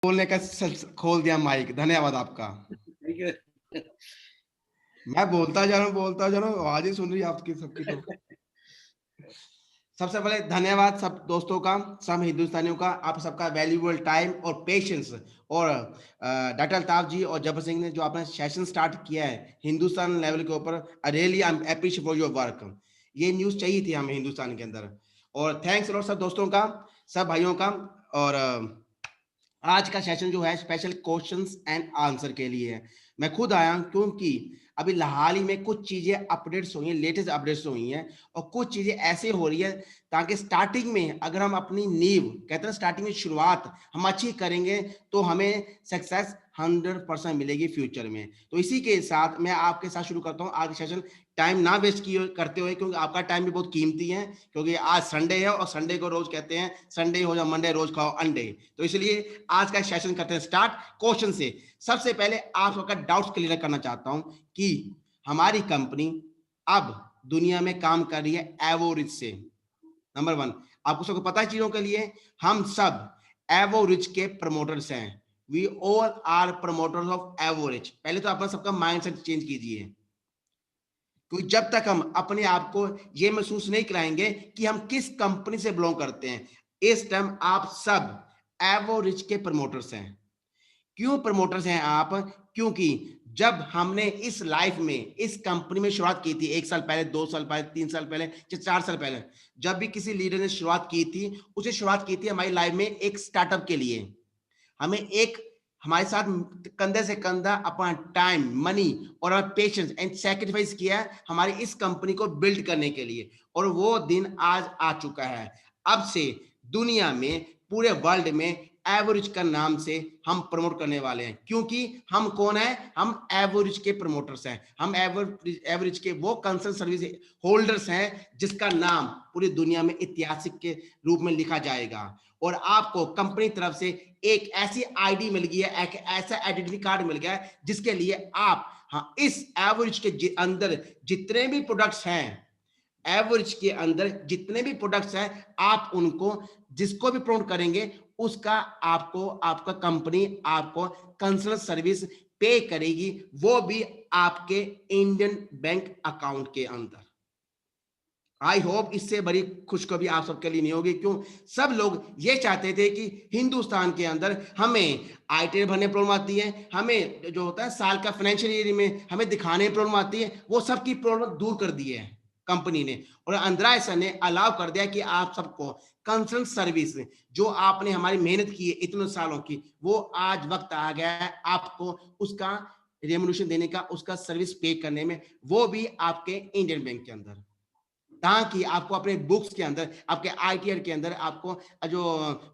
बोलने का खोल दिया माइक, धन्यवाद आपका। मैं बोलता जा रहा हूँ, आवाज ही सुन रही है आपकी सबकी। तो सबसे पहले धन्यवाद सब दोस्तों का, सब हिंदुस्तानियों का, आप सबका वैल्यूएबल टाइम और पेशेंस। और डॉक्टर अल्ताफ जी और जबर सिंह ने जो आपने सेशन स्टार्ट किया है हिंदुस्तान लेवल के ऊपर, really I am appreciate for your work. ये न्यूज़ चाहिए थी हमें हिंदुस्तान के अंदर। और थैंक्स लॉट सब दोस्तों का, सब भाइयों का। और आज का सेशन जो है स्पेशल क्वेश्चंस एंड आंसर के लिए है। मैं खुद आया हूं क्योंकि अभी हाल ही में कुछ चीजें अपडेट्स हुई हैं, लेटेस्ट अपडेट्स हुई हैं, और कुछ चीजें ऐसे हो रही है ताकि स्टार्टिंग में अगर हम अपनी नींव, कहते हैं स्टार्टिंग में शुरुआत हम अच्छी करेंगे तो हमें सक्सेस 100% मिलेगी फ्यूचर में। तो इसी के साथ मैं आपके साथ शुरू करता हूं आज सेशन, टाइम ना वेस्ट करते हुए, क्योंकि आपका टाइम भी बहुत कीमती है, क्योंकि आज संडे है और संडे को रोज कहते हैं संडे हो या मंडे रोज खाओ अंडे। तो इसलिए आज का सेशन करते हैं स्टार्ट क्वेश्चन से। सबसे पहले आप सबका डाउट्स क्लियर करना चाहता हूं कि हमारी कंपनी अब दुनिया में काम कर रही है एवोरिज से। नंबर वन, आपको सबको पता है चीजों के लिए, हम सब एवोरिज के प्रमोटर्स हैं। We all are promoters of Evoriz. पहले तो अपना सबका माइंडसेट चेंज कीजिए, क्योंकि जब तक हम अपने आप को ये महसूस नहीं कराएंगे कि हम किस कंपनी से बिलोंग करते हैं, इस टाइम आप सब एवोरिज के प्रमोटर्स हैं। क्यों प्रमोटर्स हैं आप? क्योंकि जब हमने इस लाइफ में इस कंपनी में शुरुआत की थी, 1 साल पहले, 2 साल पहले, 3 साल पहले, 4 साल पहले, जब भी किसी लीडर ने शुरुआत की थी, उसे शुरुआत की थी हमारी लाइफ में एक स्टार्टअप के लिए। हमें एक, हमारे साथ कंधे से कंधा अपना टाइम, मनी और पेशेंस एंड सैक्रिफाइस किया है हमारी इस कंपनी को बिल्ड करने के लिए, और वो दिन आज आ चुका है। अब से दुनिया में, पूरे वर्ल्ड में एवरेज का नाम से हम प्रमोट करने वाले हैं, क्योंकि हम कौन है? हम एवरेज के प्रमोटर्स हैं। हम एवरेज के वो कंसल्ट सर्विस होल्डर्स हैं जिसका नाम पूरी दुनिया में ऐतिहासिक के रूप में लिखा जाएगा। और आपको कंपनी तरफ से एक ऐसी आईडी मिल गई है, एक ऐसा आइडेंटिटी कार्ड मिल गया है जिसके लिए आप, हाँ, इस एवरेज के अंदर जितने भी प्रोडक्ट्स हैं, एवरेज के अंदर जितने भी प्रोडक्ट्स हैं, आप उनको जिसको भी प्रमोट करेंगे उसका आपको, आपका कंपनी आपको कंसल्ट सर्विस पे करेगी, वो भी आपके इंडियन बैंक अकाउंट के अंदर। आई होप इससे बड़ी खुशखबरी आप सबके लिए नहीं होगी। क्यों? सब लोग ये चाहते थे कि हिंदुस्तान के अंदर हमें आईटी भरने प्रॉब्लम आती है, हमें जो होता है साल का फाइनेंशियल ईयर में हमें दिखाने में प्रॉब्लम आती है, वो सबकी प्रॉब्लम दूर कर दी है कंपनी ने। और अंद्राय सर ने अलाउ कर दिया कि आप सबको कंसल्ट सर्विस, जो आपने हमारी मेहनत की है इतने सालों की, वो आज वक्त आ गया है आपको उसका रेम्युनरेशन देने का, उसका सर्विस पे करने में, वो भी आपके इंडियन बैंक के अंदर, ताकि आपको अपने बुक्स के अंदर, आपके आईटीआर के अंदर, आपको जो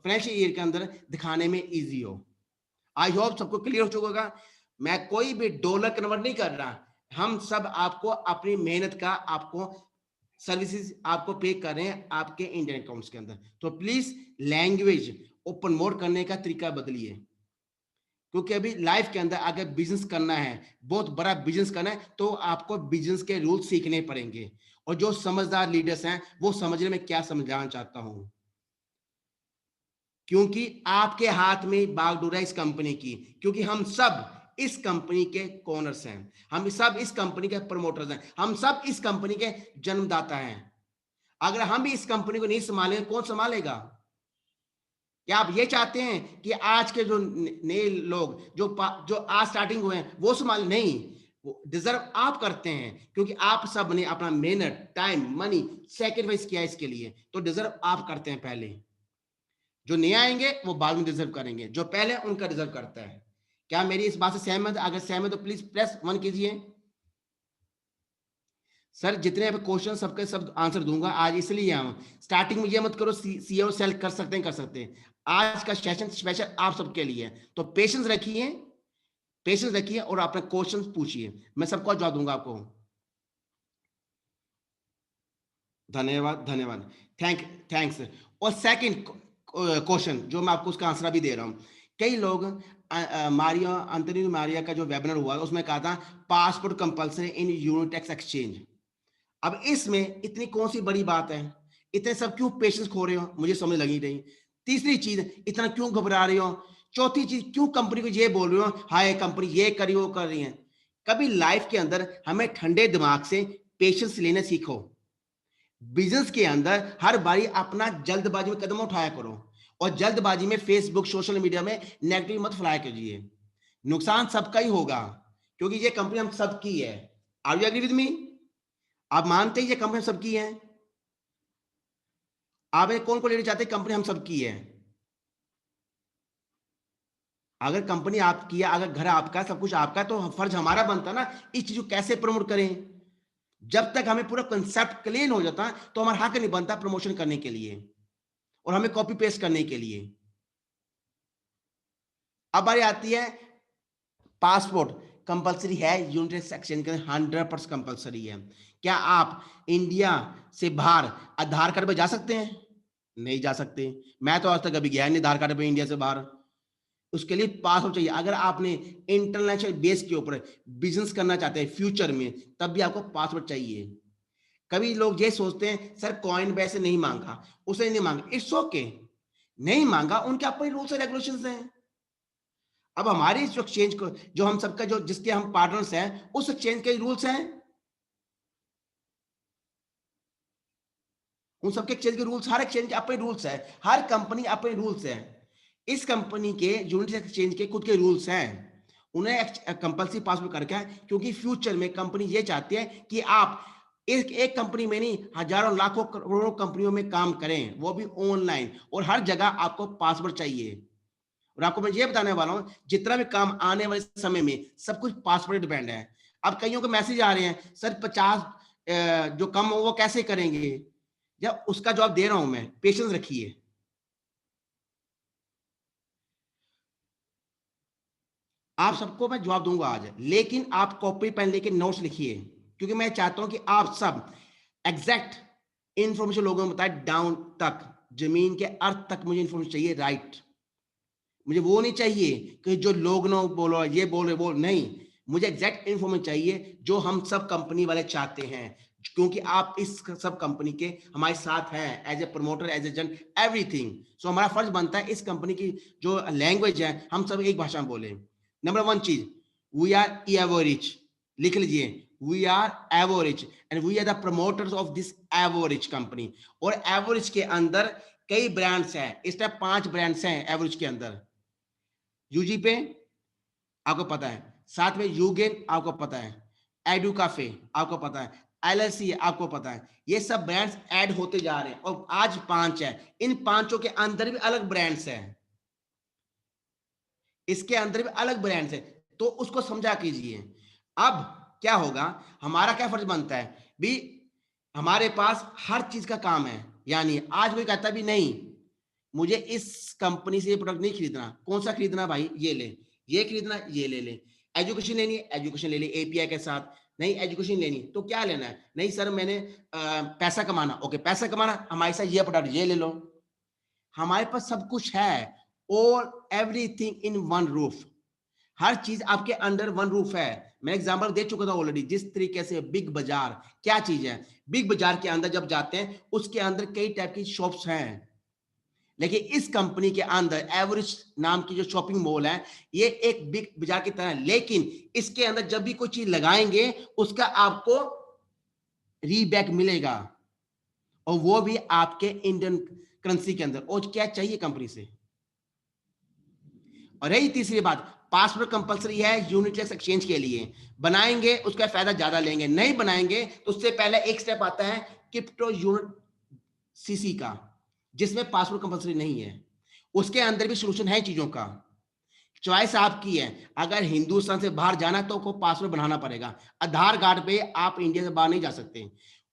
फाइनेंशियल ईयर के अंदर दिखाने में इजी हो। आई होप सबको क्लियर हो चुका होगा। मैं कोई भी डॉलर कन्वर्ट नहीं कर रहा, हम सब आपको अपनी मेहनत का, आपको सर्विसेज आपको पे कर रहे हैं आपके इंडियन अकाउंट्स के अंदर। तो प्लीज लैंग्वेज ओपन मोड करने का तरीका बदलिए, क्योंकि अभी लाइफ के अंदर अगर बिजनेस करना है, बहुत बड़ा बिजनेस करना है, तो आपको बिजनेस के रूल सीखने पड़ेंगे। और जो समझदार लीडर्स हैं वो समझने में क्या समझाना चाहता हूं, क्योंकि आपके हाथ में बागडोर है इस कंपनी की, क्योंकि हम सब इस कंपनी के कॉर्नर्स हैं, हम सब इस कंपनी के प्रमोटर्स हैं, हम सब इस कंपनी के जन्मदाता हैं। अगर हम भी इस कंपनी को नहीं संभालेंगे, कौन संभालेगा? क्या आप ये चाहते हैं कि आज के जो नए लोग जो आज स्टार्टिंग हुए हैं वो संभाल? नहीं, वो डिजर्व आप करते हैं, क्योंकि आप सब ने अपना मेहनत, टाइम, मनी सैक्रिफाइस किया इसके लिए, तो डिजर्व आप करते हैं पहले। जो नए आएंगे वो बाद में डिजर्व करेंगे, जो पहले उनका डिजर्व करता है। क्या मेरी इस बात से सहमत? अगर सहमत तो प्लीज प्रेस 1 कीजिए। सर जितने क्वेश्चन सबके सब आंसर दूंगा आज, इसलिए हम स्टार्टिंग में ये मत करो सीईओ सेलेक्ट कर सकते हैं, कर सकते हैं। आज का सेशन स्पेशल आप सबके लिए, तो पेशेंस रखिए, पेशेंस रखिए और अपने क्वेश्चन पूछिए, मैं सबको जवाब दूंगा आपको। धन्यवाद, धन्यवाद, थैंक्स। और सेकंड क्वेश्चन जो मैं आपको उसका आंसर भी दे रहा हूं, कई लोग मारिया, अंतोनी मारिया का जो वेबिनार हुआ उसमें कहा था पासपोर्ट कंपल्सरी इन यूनिटेक्स एक्सचेंज। अब इसमें इतनी कौन सी बड़ी बात है? इतने सब क्यों पेशेंस खो रहे हो? मुझे समझ लगी नहीं। तीसरी चीज, इतना क्यों घबरा रहे हो? चौथी चीज, क्यों कंपनी को ये बोल रही हो, हाँ ये कंपनी ये करी वो कर रही है। कभी लाइफ के अंदर हमें ठंडे दिमाग से पेशेंस लेना सीखो। बिजनेस के अंदर हर बारी अपना जल्दबाजी में कदम उठाया करो, और जल्दबाजी में फेसबुक सोशल मीडिया में नेगेटिव मत फैलाया कीजिए। नुकसान सबका ही होगा, क्योंकि ये कंपनी हम सबकी है। Are you agree with me? आप मानते हैं ये कंपनी हम सबकी है? आप कौन को लेना चाहते हैं कंपनी हम सबकी है? अगर कंपनी आपकी है, अगर घर आपका, सब कुछ आपका, तो फर्ज हमारा बनता ना इस चीज को कैसे प्रमोट करें। जब तक हमें पूरा कंसेप्ट क्लीन हो जाता तो हमारा हक नहीं बनता प्रमोशन करने के लिए और हमें कॉपी पेस्ट करने के लिए। अब बारी आती है पासपोर्ट कंपलसरी है यूनिट एक्सचेंज के 100% कंपलसरी है। क्या आप इंडिया से बाहर आधार कार्ड पे जा सकते हैं? नहीं जा सकते। मैं तो आज तक कभी गया नहीं आधार कार्ड पे इंडिया से बाहर। उसके लिए पासपोर्ट चाहिए। अगर आपने इंटरनेशनल बेस के ऊपर बिजनेस करना चाहते हैं फ्यूचर में, तब भी आपको पासपोर्ट चाहिए। कभी लोग ये सोचते हैं सर कॉइन वैसे नहीं मांगा, उसे नहीं मांगा, इट्स ओके, नहीं मांगा, उनके अपने रूल्स एंड रेगुलेशंस हैं। अब हमारे इस एक्सचेंज को, जो हम सबका जो जिसके हम पार्टनर्स हैं, उस एक्सचेंज के रूल्स हैं, उन सबके एक्सचेंज के रूल्स, हर एक्सचेंज के अपने रूल्स हैं, हर कंपनी अपने रूल्स हैं। इस कंपनी के यूनिट एक्सचेंज के खुद के रूल्स हैं, उन्हें कंपल्सरी पासवर्ड करके है, क्योंकि फ्यूचर में कंपनी ये चाहती है कि आप एक कंपनी में नहीं, हजारों लाखों करोड़ों कंपनियों में काम करें, वो भी ऑनलाइन, और हर जगह आपको पासवर्ड चाहिए। और आपको मैं ये बताने वाला हूं, जितना भी काम आने वाले समय में सब कुछ पासवर्ड डिपेंड है। अब कईयों के मैसेज आ रहे हैं सर 50 जो कम हो वो कैसे करेंगे? जब उसका जवाब दे रहा हूं मैं, पेशेंस रखिए। आप सबको मैं जवाब दूंगा आज, लेकिन आप कॉपी पेन लेके नोट्स लिखिए, क्योंकि मैं चाहता हूं कि आप सब एग्जैक्ट इंफॉर्मेशन लोगों को बताए, डाउन तक, जमीन के अर्थ तक मुझे इंफॉर्मेशन चाहिए, राइट। मुझे वो नहीं चाहिए कि जो लोग ना बोलो ये बोल बोल, नहीं, मुझे एग्जैक्ट इन्फॉर्मेशन चाहिए जो हम सब कंपनी वाले चाहते हैं, क्योंकि आप इस सब कंपनी के हमारे साथ हैं as a promoter, as a जन, एवरीथिंग। सो हमारा फर्ज बनता है इस कंपनी की जो लैंग्वेज है हम सब एक भाषा में बोले। नंबर वन चीज, वी आर एवरेज, लिख लीजिए, we are average and we are the promoters of this average company. और एवरेज के अंदर कई ब्रांड्स हैं, इस टाइप 5 ब्रांड्स हैं एवरेज के अंदर। यूजी पे आपको पता है, साथ में यूगेन आपको पता है, एडू काफे आपको पता है, एलएलसी आपको पता है। ये सब ब्रांड्स ऐड होते जा रहे हैं और आज 5 है। इन पांचों के अंदर भी अलग ब्रांड्स हैं, इसके अंदर भी अलग ब्रांड्स हैं, तो उसको समझा कीजिए। अब क्या होगा, हमारा क्या फर्ज बनता है भी, हमारे पास हर चीज का काम है। यानी आज कोई कहता भी नहीं मुझे इस कंपनी से ये प्रोडक्ट नहीं खरीदना, कौन सा खरीदना भाई, ये ले, ये खरीदना ये ले ले, एजुकेशन लेनी है एजुकेशन ले ली एपीआई के साथ, नहीं एजुकेशन लेनी तो क्या लेना है, नहीं सर मैंने पैसा कमाना, ओके पैसा कमाना, हमारे साथ ये प्रोडक्ट ये ले लो। हमारे पास सब कुछ है, और एवरीथिंग इन वन रूफ, हर चीज आपके अंडर वन रूफ है। मैं एग्जांपल दे चुका था ऑलरेडी, जिस तरीके से बिग बाजार क्या चीज है, बिग बाजार के अंदर जब जाते हैं उसके अंदर कई टाइप की शॉप्स हैं, लेकिन इस कंपनी के अंदर एवरेज नाम की जो शॉपिंग मॉल है, ये एक बिग बाजार की तरह है, लेकिन इसके अंदर जब भी कोई चीज लगाएंगे उसका आपको रीबैक मिलेगा, और वो भी आपके इंडियन करेंसी के अंदर। और क्या चाहिए कंपनी से? और रही तीसरी बात, पासवर्ड कंपलसरी है यूनिटलेस एक्सचेंज के लिए। बनाएंगे उसका फायदा ज्यादा लेंगे, नहीं बनाएंगे तो उससे पहले एक स्टेप आता है क्रिप्टो यूनिट सीसी का, जिसमें पासवर्ड कंपलसरी नहीं है, उसके अंदर भी सोल्यूशन है चीजों का। चॉइस आपकी है, अगर हिंदुस्तान से बाहर जाना तो आपको पासवर्ड बनाना पड़ेगा, आधार कार्ड पे आप इंडिया से बाहर नहीं जा सकते।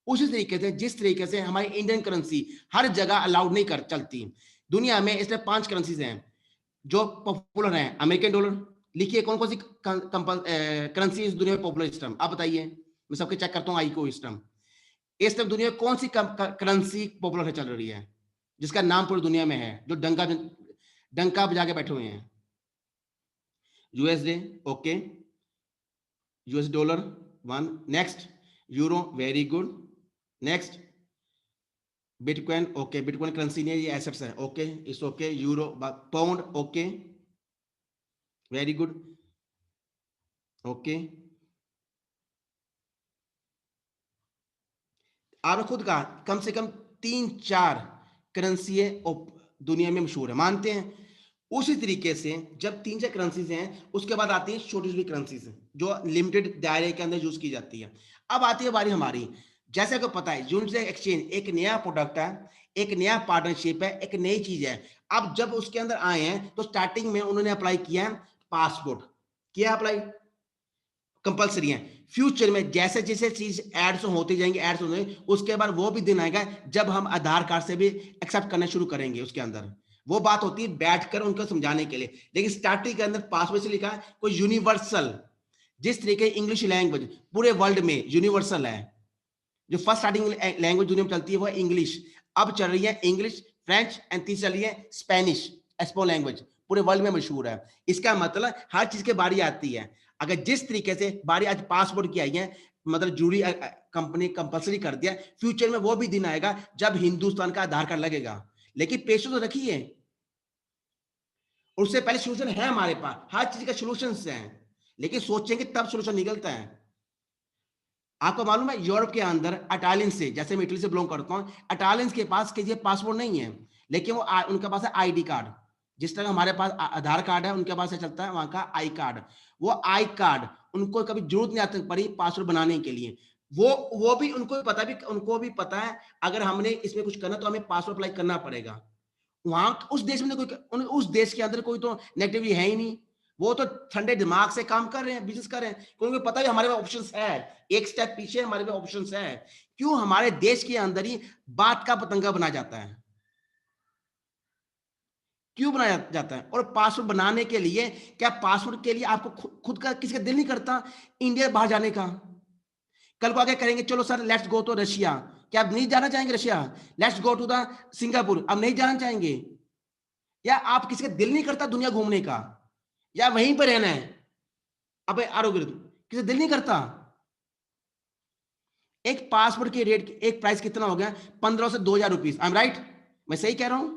उसी तरीके से जिस तरीके से हमारी इंडियन करेंसी हर जगह अलाउड नहीं कर चलती, दुनिया में इसलिए 5 करेंसीज हैं जो पॉपुलर हैं। अमेरिकन डॉलर, लिखिए कौन कौन सी करेंसी इस दुनिया में पॉपुलर इस टाइम, आप बताइए, मैं सबके चेक करता हूँ आई को इस टाइम। इस टाइम दुनिया में कौन सी करेंसी पॉपुलर है, चल रही है, जिसका नाम पूरी दुनिया में है, जो डंका बजा के बैठे हुए हैं? USD, okay, US dollar 1, next euro, very good, next bitcoin, okay, bitcoin currency नहीं है, ये एसेट्स है, okay, it's okay, euro, pound, okay, very good. Okay, आपने खुद कहा कम से कम 3-4 करेंसी है और दुनिया में मशहूर है, मानते हैं? उसी तरीके से जब 3-4 करेंसीज़ हैं, उसके बाद आती हैं छोटी-छोटी करेंसीज़ जो लिमिटेड दायरे के अंदर यूज़ की जाती है। अब आती है बारी हमारी, जैसे आपको पता है यूनिवर्सल एक्सचेंज एक नया प्रोडक्ट है, एक नया पार्टनरशिप है, एक नई चीज़ है। अब जब उसके अंदर आए हैं, तो स्टार्टिंग में उन्होंने अप्लाई किया है पासपोर्ट, किया अप्लाई? कंपल्सरी है। फ्यूचर में जैसे-जैसे चीज़ एड्स होते जाएँगे, उसके बाद वो भी दिन आएगा जब हम आधार कार्ड से भी एक्सेप्ट करना शुरू करेंगे उसके अंदर। वो बात होती है बैठकर उनको समझाने के लिए। लेकिन स्टार्टिंग के अंदर पासवर्ड से लिखा है कोई यूनिवर्सल, जिस तरीके इंग्लिश लैंग्वेज पूरे वर्ल्ड में यूनिवर्सल है। जो फर्स्ट स्टार्टिंग लैंग्वेज दुनिया में चलती है वो है इंग्लिश। अब चल रही है इंग्लिश, फ्रेंच एंड तीसरी चल रही है स्पेनिश, एस्पो लैंग्वेज पूरे वर्ल्ड में मशहूर है। इसका मतलब हर चीज की बारी आती है। अगर जिस तरीके से बारी आज पासपोर्ट की आई है, मतलब जूरी कंपनी कंपल्सरी कर दिया, फ्यूचर में वो भी दिन आएगा जब हिंदुस्तान का आधार कार्ड लगेगा। लेकिन पेशेंस तो रखिए, उससे पहले सोल्यूशन है हमारे पास, हर चीज का सोल्यूशन है, लेकिन सोचेंगे तब सोल्यूशन निकलता है। आपको मालूम है यूरोप के अंदर इटालियंस से, जैसे मैं इटली से बिलोंग करता हूँ, इटालियंस के पास किसी पासपोर्ट नहीं है, लेकिन वो उनके पास है आईडी कार्ड। जिस तरह हमारे पास आधार कार्ड है, उनके पास से चलता है वहां का आई कार्ड। वो आई कार्ड उनको कभी जरूरत नहीं आती पड़ी पासपोर्ट बनाने के लिए। वो भी उनको भी पता है अगर हमने इसमें कुछ करना तो हमें पासपोर्ट अप्लाई करना पड़ेगा। वहां उस देश में तो कोई उस देश के अंदर कोई तो नेगेटिविटी है ही नहीं। वो तो ठंडे दिमाग से काम कर रहे हैं, बिजनेस कर रहे हैं, क्योंकि पता है हमारे पास ऑप्शंस है। एक स्टेप पीछे हमारे पास ऑप्शंस है। क्यों हमारे देश के अंदर ही बात का पतंगा बनाया जाता है? क्यों बनाया जाता है? और पासपोर्ट बनाने के लिए, क्या पासपोर्ट के लिए आपको खुद का किसी का दिल नहीं करता इंडिया बाहर जाने का? कल को आगे करेंगे चलो sir let's go to Russia, क्या आप नहीं जाना चाहेंगे Russia? Let's go to the Singapore, अब नहीं जाना चाहेंगे? या आप किसी का दिल नहीं करता दुनिया घूमने का, या वहीं पर रहना है? अबे आरोग्य किसी दिल नहीं करता? एक पासपोर्ट के रेट एक प्राइस कितना हो गया? 15 से 2,000 रुपीज। I am right? मैं सही कह रहा हूं?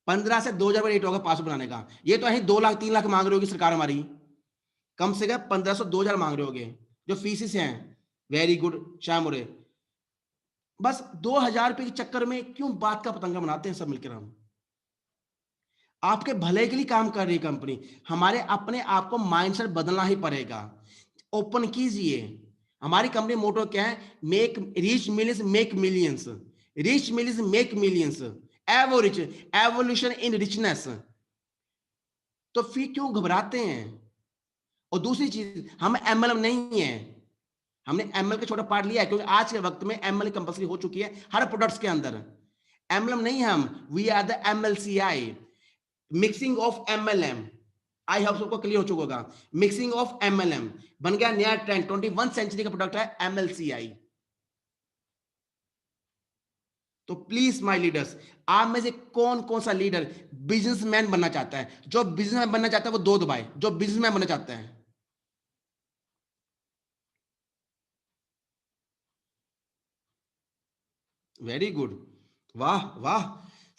15 से 2,000 रेट होगा पासपोर्ट बनाने का। ये तो है 2 लाख 3 लाख मांग रही होगी सरकार हमारी। कम से कम 15 से 2,000 मांग रहे होगे जो फीसेस हैं। Very good Shyam. बस 2,000 रुपए के चक्कर में क्यों बात का पतंगा बनाते हैं सब मिलकर हम? आपके भले के लिए काम कर रही है कंपनी। हमारे अपने आप को माइंडसेट बदलना ही पड़ेगा। ओपन कीजिए। हमारी कंपनी मोटो क्या है? Make reach millions make millions, reach millions make millions, Evorich evolution in richness. तो फिर क्यों घबराते हैं? और दूसरी चीज, हम एमएलएम नहीं है। हमने एमएल का छोटा पार्ट लिया है क्योंकि आज के वक्त में एमएल कंपल्सरी हो चुकी है हर प्रोडक्ट्स के अंदर। एमएलएम नहीं है हम, we are the MLCI, mixing of MLM. I hope सबको क्लियर हो चुका होगा। मिक्सिंग ऑफ एमएलएम बन गया नया ट्रेंड, 21 सेंचुरी का प्रोडक्ट है एमएलसीआई। तो प्लीज माय लीडर्स, आप में से कौन कौन सा लीडर बिजनेसमैन बनना चाहता है? जो बिजनेसमैन बनना चाहता है वो दो दबाए, जो बिजनेसमैन बनना चाहता है। वेरी गुड, वाह वाह।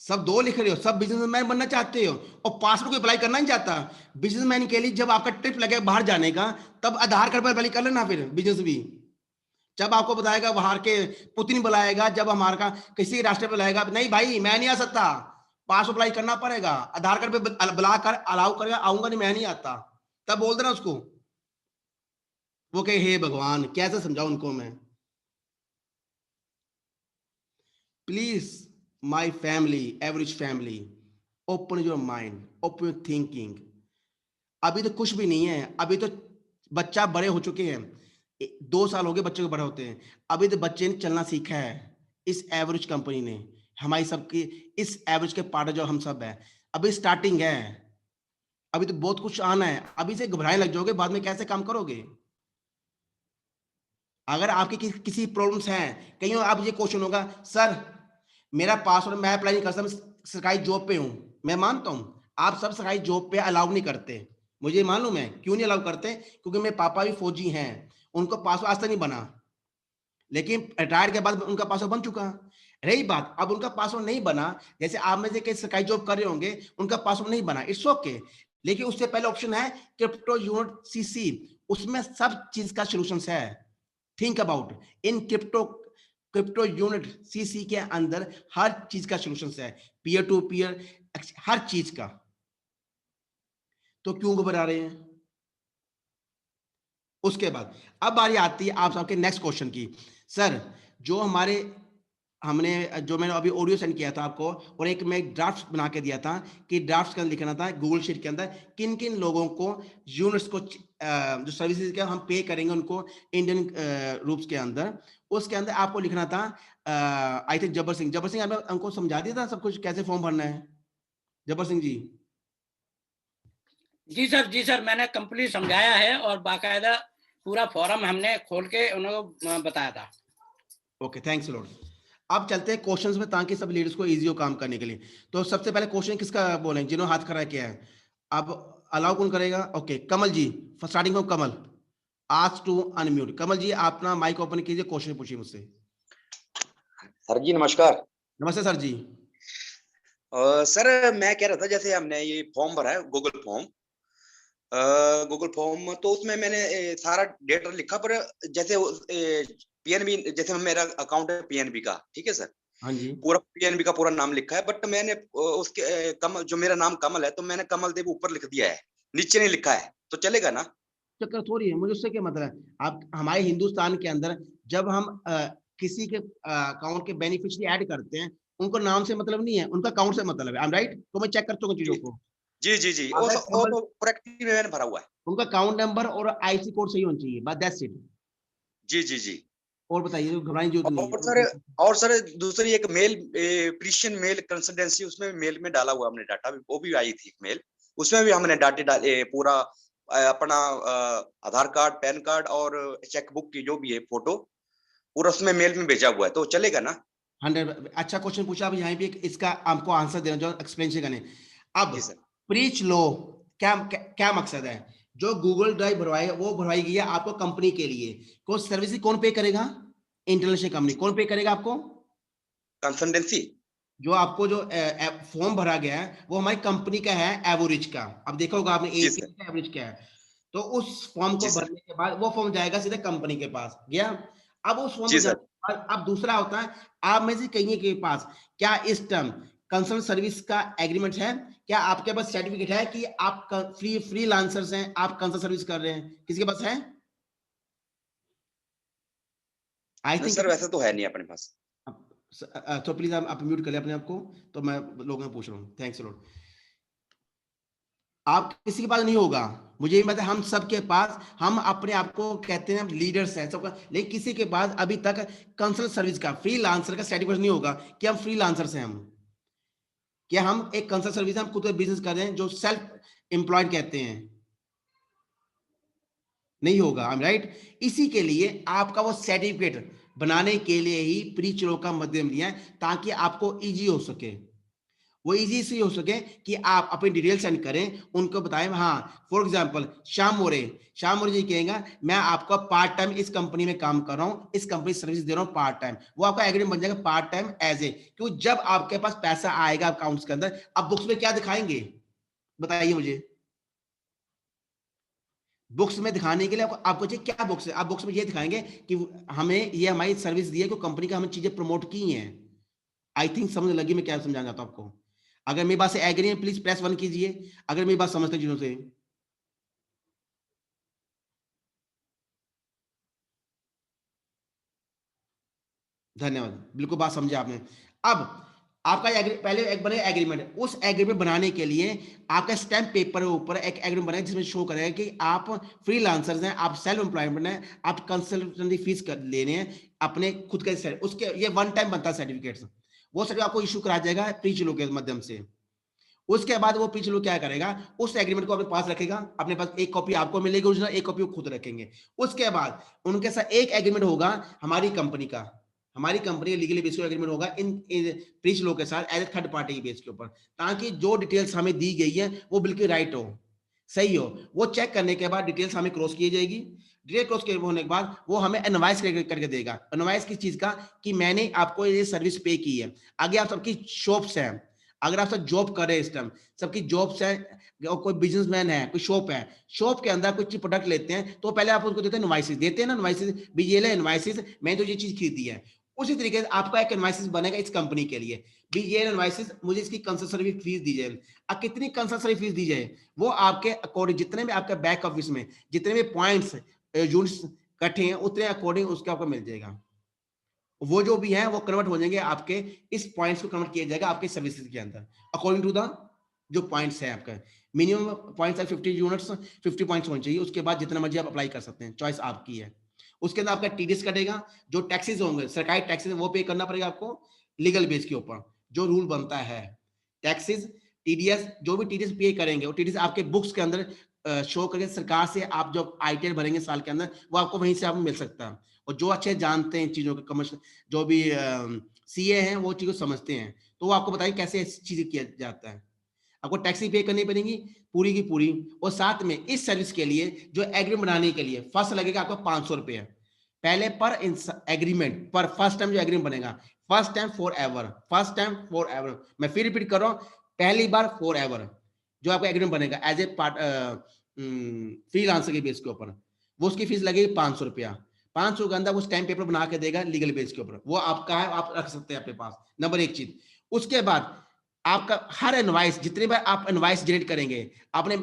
सब दो लिख रहे हो, सब बिजनेसमैन बनना चाहते हो और पासपोर्ट को अप्लाई करना नहीं चाहता। बिजनेसमैन के लिए जब आपका ट्रिप लगे बाहर जाने का, तब आधार कार्ड पर अप्लाई कर लेना फिर बिजनेस भी। जब आपको बताएगा बाहर के पुतिन बुलाएगा, जब हमारा का किसी राष्ट्र पे बुलाएगा, नहीं भाई मैं नहीं आ सकता, पासपोर्ट अप्लाई करना पड़ेगा, आधार कार्ड पे बुला कर अलाउ करेगा, आऊंगा नहीं, मैं नहीं आता। तब बोल देना उसको। वो कहे हे भगवान कैसे समझाऊं उनको मैं? Please my family, average family, open your mind, open your thinking. अभी तो कुछ भी नहीं है, अभी तो बच्चा बड़े हो चुके हैं। 2 साल हो गए बच्चे को बड़े होते हैं। अभी तो बच्चे ने चलना सीखा है इस एवरेज कंपनी ने। हमारी सबकी इस एवरेज के पार्ट जो हम सब है, अभी स्टार्टिंग है। अभी तो बहुत कुछ आना है, अभी से घबराने लग जाओगे बाद में कैसे काम करोगे? अगर आपकी किसी प्रॉब्लम्स हैं, कहीं आप ये क्वेश्चन होगा सर मेरा पासवर्ड मैं अप्लाई नहीं कर सकता, मैं सरकारी जॉब पे हूँ। मैं मानता हूँ आप सब सरकारी जॉब पे अलाउ नहीं करते, मुझे मालूम है क्यों नहीं अलाउ करते, क्योंकि मेरे पापा भी फौजी हैं, उनको पासवर्ड आज तक नहीं बना। लेकिन रिटायर के बाद उनका पासवर्ड बन चुका। रही बात अब उनका पासवर्ड नहीं बना, जैसे आप में से कई सरकारी जॉब कर रहे होंगे उनका पासवर्ड नहीं बना, इट्स ओके। लेकिन उससे पहले ऑप्शन है क्रिप्टो यूनिट सीसी, उसमें सब चीज का सॉल्यूशन है। Think about in crypto unit CC के अंदर हर चीज का सॉल्यूशन है, पीयर टू पीयर, हर चीज का। तो क्यों घबरा रहे हैं? उसके बाद अब बारी आती है आप सबके नेक्स्ट क्वेश्चन की। सर जो जो मैंने अभी ऑडियो सेंड किया था आपको, और एक मैं ड्राफ्ट बना के दिया था कि ड्राफ्ट के अंदर लिखना था गूगल शीट के अंदर किन किन लोगों को यूनिट्स को जो सर्विसेज के हम पे करेंगे उनको इंडियन रूप्स के अंदर, उसके अंदर आपको लिखना था आई थिंक जब्बर सिंह आपने हमको समझा दिया था सब कुछ कैसे फॉर्म भरना है। जब्बर सिंह जी। जी सर मैंने कंप्लीट समझाया है और बाकायदा पूरा फॉर्म हमने खोल के उनको बताया था। Okay, thanks Lord. अब चलते हैं क्वेश्चंस में ताकि सब लीडर्स को इजी हो काम करने के लिए। तो सबसे पहले क्वेश्चन किसका बोलें, जिन्होंने हाथ खड़ा किया है। अब अलाउ कौन करेगा? Okay, Kamal ji, starting from Kamal, ask to unmute. Kamal ji अपना माइक ओपन कीजिए, क्वेश्चन पूछिए मुझसे। सर जी नमस्कार। नमस्ते सर जी। सर मैं कह रहा था जैसे हमने ये फॉर्म भरा है गूगल फॉर्म, तो उसमें मैंने सारा डेटा लिखा, पर जैसे पीएनबी, जैसे मेरा अकाउंट है पीएनबी का, ठीक है सर, हाँ जी, पूरा पीएनबी का पूरा नाम लिखा है, बट मैंने उसके कमल, जो मेरा नाम कमल है, तो मैंने कमल देव ऊपर लिख दिया है, नीचे नहीं लिखा है, तो चलेगा ना? चक्कर थोड़ी है, मुझे उससे क्या मतलब है। आप हमारे हिंदुस्तान के अंदर जब हम किसी के अकाउंट के बेनिफिशियरी ऐड करते हैं, उनको नाम से मतलब नहीं है, उनका अकाउंट से मतलब है। I am right? तो मैं चेक करता हूँ चीजों को। जी, वो अगर कमल, तो करेक्टली मैंने भरा हुआ है। उनका अकाउंट नंबर और आईसी कोड सही होना चाहिए, बस दैट्स इट। जी। और बताइए, घबराने की जरूरत नहीं और सर, है। दूसरी एक मेल, प्रिशियन मेल कंसल्टेंसी, उसमें मेल में डाला हुआ हमने डाटा, वो भी आई थी एक मेल, उसमें भी हमने डाटे डाले पूरा, अपना आधार कार्ड, पैन कार्ड और चेकबुक की जो भी है फोटो, पूरा उसमें मेल में भेजा हुआ है, तो चलेगा ना? 100 अच्छा क्वेश्चन पूछा। अब यहाँ पे इसका आपको आंसर देना जो एक्सप्लेनेशन करने। अब जी सर। प्रीच लो, क्या मकसद है? जो गूगल ड्राइव भरवाएगा वो भरवाई गई है आपको कंपनी के लिए। कौन सर्विस कौन पे करेगा? International company. कौन पे करेगा आपको? कंसल्टेंसी। जो आपको जो फॉर्म भरा गया है वो हमारी कंपनी का है, एवरेज का। अब देखा होगा आपने जी एपी सर। का एवरेज क्या है। तो उस फॉर्म को जी सर। भरने के बाद वो फॉर्म जाएगा सीधे कंपनी के पास गया। अब उस फॉर्म जी में सर। जाने के बाद अब दूसरा होता है, आप में से कहीं के पास क्या इस टर्म कंसल्ट सर्विस का एग्रीमेंट है? क्या आपके पास सर्टिफिकेट है कि आप फ्रीलांसर्स हैं, आप कंसल्ट सर्विस कर रहे हैं? किसी के पास है? आई नहीं थिंक। सर, वैसे तो है नहीं अपने पास। तो प्लीज आप म्यूट कर ले अपने आप को। तो मैं लोगों में पूछ रहा हूँ। Thanks Lord. आप किसी के पास नहीं होगा, मुझे मतलब हम सबके पास, हम अपने आप को कहते हैं लीडर्स हैं सबका, लेकिन किसी के पास अभी तक कंसल्ट सर्विस का, फ्रीलांसर का सर्टिफिकेट नहीं होगा कि हम फ्रीलांसर्स हैं। हम क्या हम एक कंसल्ट सर्विस, हम खुद बिजनेस कर रहे हैं जो सेल्फ एम्प्लॉयड कहते हैं, नहीं होगा। I am right? इसी के लिए आपका वो सर्टिफिकेट बनाने के लिए ही प्री चलो का मध्यम लिया है, ताकि आपको इजी हो सके। वो इजी से हो सके कि आप अपनी डिटेल सेंड करें, उनको बताएं। हाँ, फॉर एग्जांपल श्याम मोरे जी कहेगा मैं आपका पार्ट टाइम इस कंपनी में काम कर रहा हूं, इस कंपनी सर्विस दे रहा हूं पार्ट टाइम, वो आपका एग्रीमेंट बन जाएगा पार्ट टाइम एज ए। क्योंकि जब आपके पास पैसा आएगा अकाउंट्स के अंदर, अब बुक्स में क्या दिखाएंगे बताइए मुझे? बुक्स में दिखाने के लिए आपको चाहिए क्या बुक्स है? आप बुक्स में ये दिखाएंगे कि हमें ये हमारी सर्विस दी है, कंपनी का हमें चीजें प्रमोट की हैं। आई थिंक समझ लगी मैं क्या समझाना चाहता हूं आपको। अगर मेरी बात से एग्री है प्लीज प्रेस 1 कीजिए, अगर मेरी बात समझते चीजों से। धन्यवाद, बिल्कुल बात समझे आपने। अब आपका पहले एक बने एग्रीमेंट, उस एग्रीमेंट बनाने के लिए आपका स्टैम्प पेपर के ऊपर एक एग्रीमेंट बनाए जिसमें शो करेगा कि आप फ्रीलांसर्स हैं, आप सेल्फ एम्प्लॉयमेंट हैं, आप कंसल्टेंसी फीस लेने हैं अपने खुद के। उसके ये वन टाइम बनता है सर्टिफिकेट्स, वो सर्टिफिकेट आपको इशू करा जाएगा प्रीच लो के माध्यम से। उसके बाद वो प्रीच लो क्या करेगा, उस एग्रीमेंट को अपने पास रखेगा, अपने पास एक कॉपी आपको मिलेगी ओरिजिनल, एक कॉपी वो खुद रखेंगे। उसके बाद उनके साथ एक एग्रीमेंट होगा हमारी कंपनी का, हमारी कंपनी लीगली बेस एग्रीमेंट होगा इन प्रीच लो के साथ as a third party base के ऊपर, ताकि जो डिटेल्स हमें दी गई है वो बिल्कुल राइट हो, सही हो। वो चेक करने के बाद डिटेल्स हमें क्रॉस की जाएगी। डिटेल क्रॉस होने के बाद वो हमें एनवाइस करके देगा। एनवाइस किस चीज का? कि मैंने आपको ये सर्विस पे की है। आगे आप सबकी शॉप्स हैं, अगर आप सब जॉब कर रहे हैं इस टाइम, सबकी जॉब्स है, और कोई बिजनेसमैन है, कोई शॉप है, शॉप के अंदर कुछ प्रोडक्ट लेते हैं तो पहले आप उनको देते हैं इनवॉइसेस, देते हैं ना इनवॉइसेस, भी ये ले इनवॉइसेस, मैंने तो ये चीज खरीदी है। उसी तरीके से आपका एक इनवॉइसेस बनेगा इस कंपनी के लिए भी, ये इनवॉइसेस मुझे इसकी कंसल्टेंसी फीस दी जाए। अब कितनी कंसल्टेंसी फीस दी जाए वो आपके अकॉर्डिंग, जितने भी आपके बैक ऑफिस में जितने भी पॉइंट्स यूनिट्स इकट्ठे हैं उतने अकॉर्डिंग उसका आपको मिल जाएगा। वो जो भी है वो कन्वर्ट हो जाएंगे, आपके इस पॉइंट्स को कन्वर्ट किया जाएगा आपके सर्विसेज के अंदर अकॉर्डिंग टू द जो पॉइंट्स है आपका। मिनिमम पॉइंट्स है 50 यूनिट्स, 50 पॉइंट्स होने चाहिए। उसके बाद जितना मर्जी आप अप्लाई कर सकते हैं, चॉइस आपकी है। उसके अंदर आपका टीडीएस कटेगा, जो टैक्सेस होंगे सरकारी टैक्सेस वो पे करना पड़ेगा आपको लीगल बेस के ऊपर, जो रूल बनता है टैक्सेस टीडीएस, जो भी टीडीएस पे करेंगे वो टीडीएस आपके बुक्स के अंदर शो करके सरकार से आप जो आईटीआर भरेंगे साल के अंदर वो आपको वहीं से आपको मिल सकता है। और जो अच्छे जानते हैं चीजों के कमर्शियल जो भी सीए हैं वो चीज को समझते हैं तो वो आपको बताएंगे कैसे चीजें किया जाता है। आपको टैक्सी पे करनी पड़ेगी पूरी की पूरी, और साथ में इस सर्विस के लिए जो एग्रीमेंट बनाने के लिए फर्स्ट लगेगा आपको 500 रुपये पहले पर एग्रीमेंट, पर फर्स्ट टाइम जो एग्रीमेंट बनेगा, first time for ever, first time for ever, मैं फिर रिपीट कर रहा हूँ, पहली बार फॉर एवर जो आपका एग्रीमेंट बनेगा एज ए पार्ट फ्रीलांसर के बेस के ऊपर, वो उसकी फीस लगेगी 500 रुपया। 500 के अंदर वो स्टैम्प पेपर बना के देगा लीगल बेस के ऊपर, वो आपका है, आप रख सकते हैं अपने पास। नंबर एक चीज। उसके बाद आपका हर इनवॉइस, जितनी बार आप इनवॉइस जनरेट करेंगे, आपने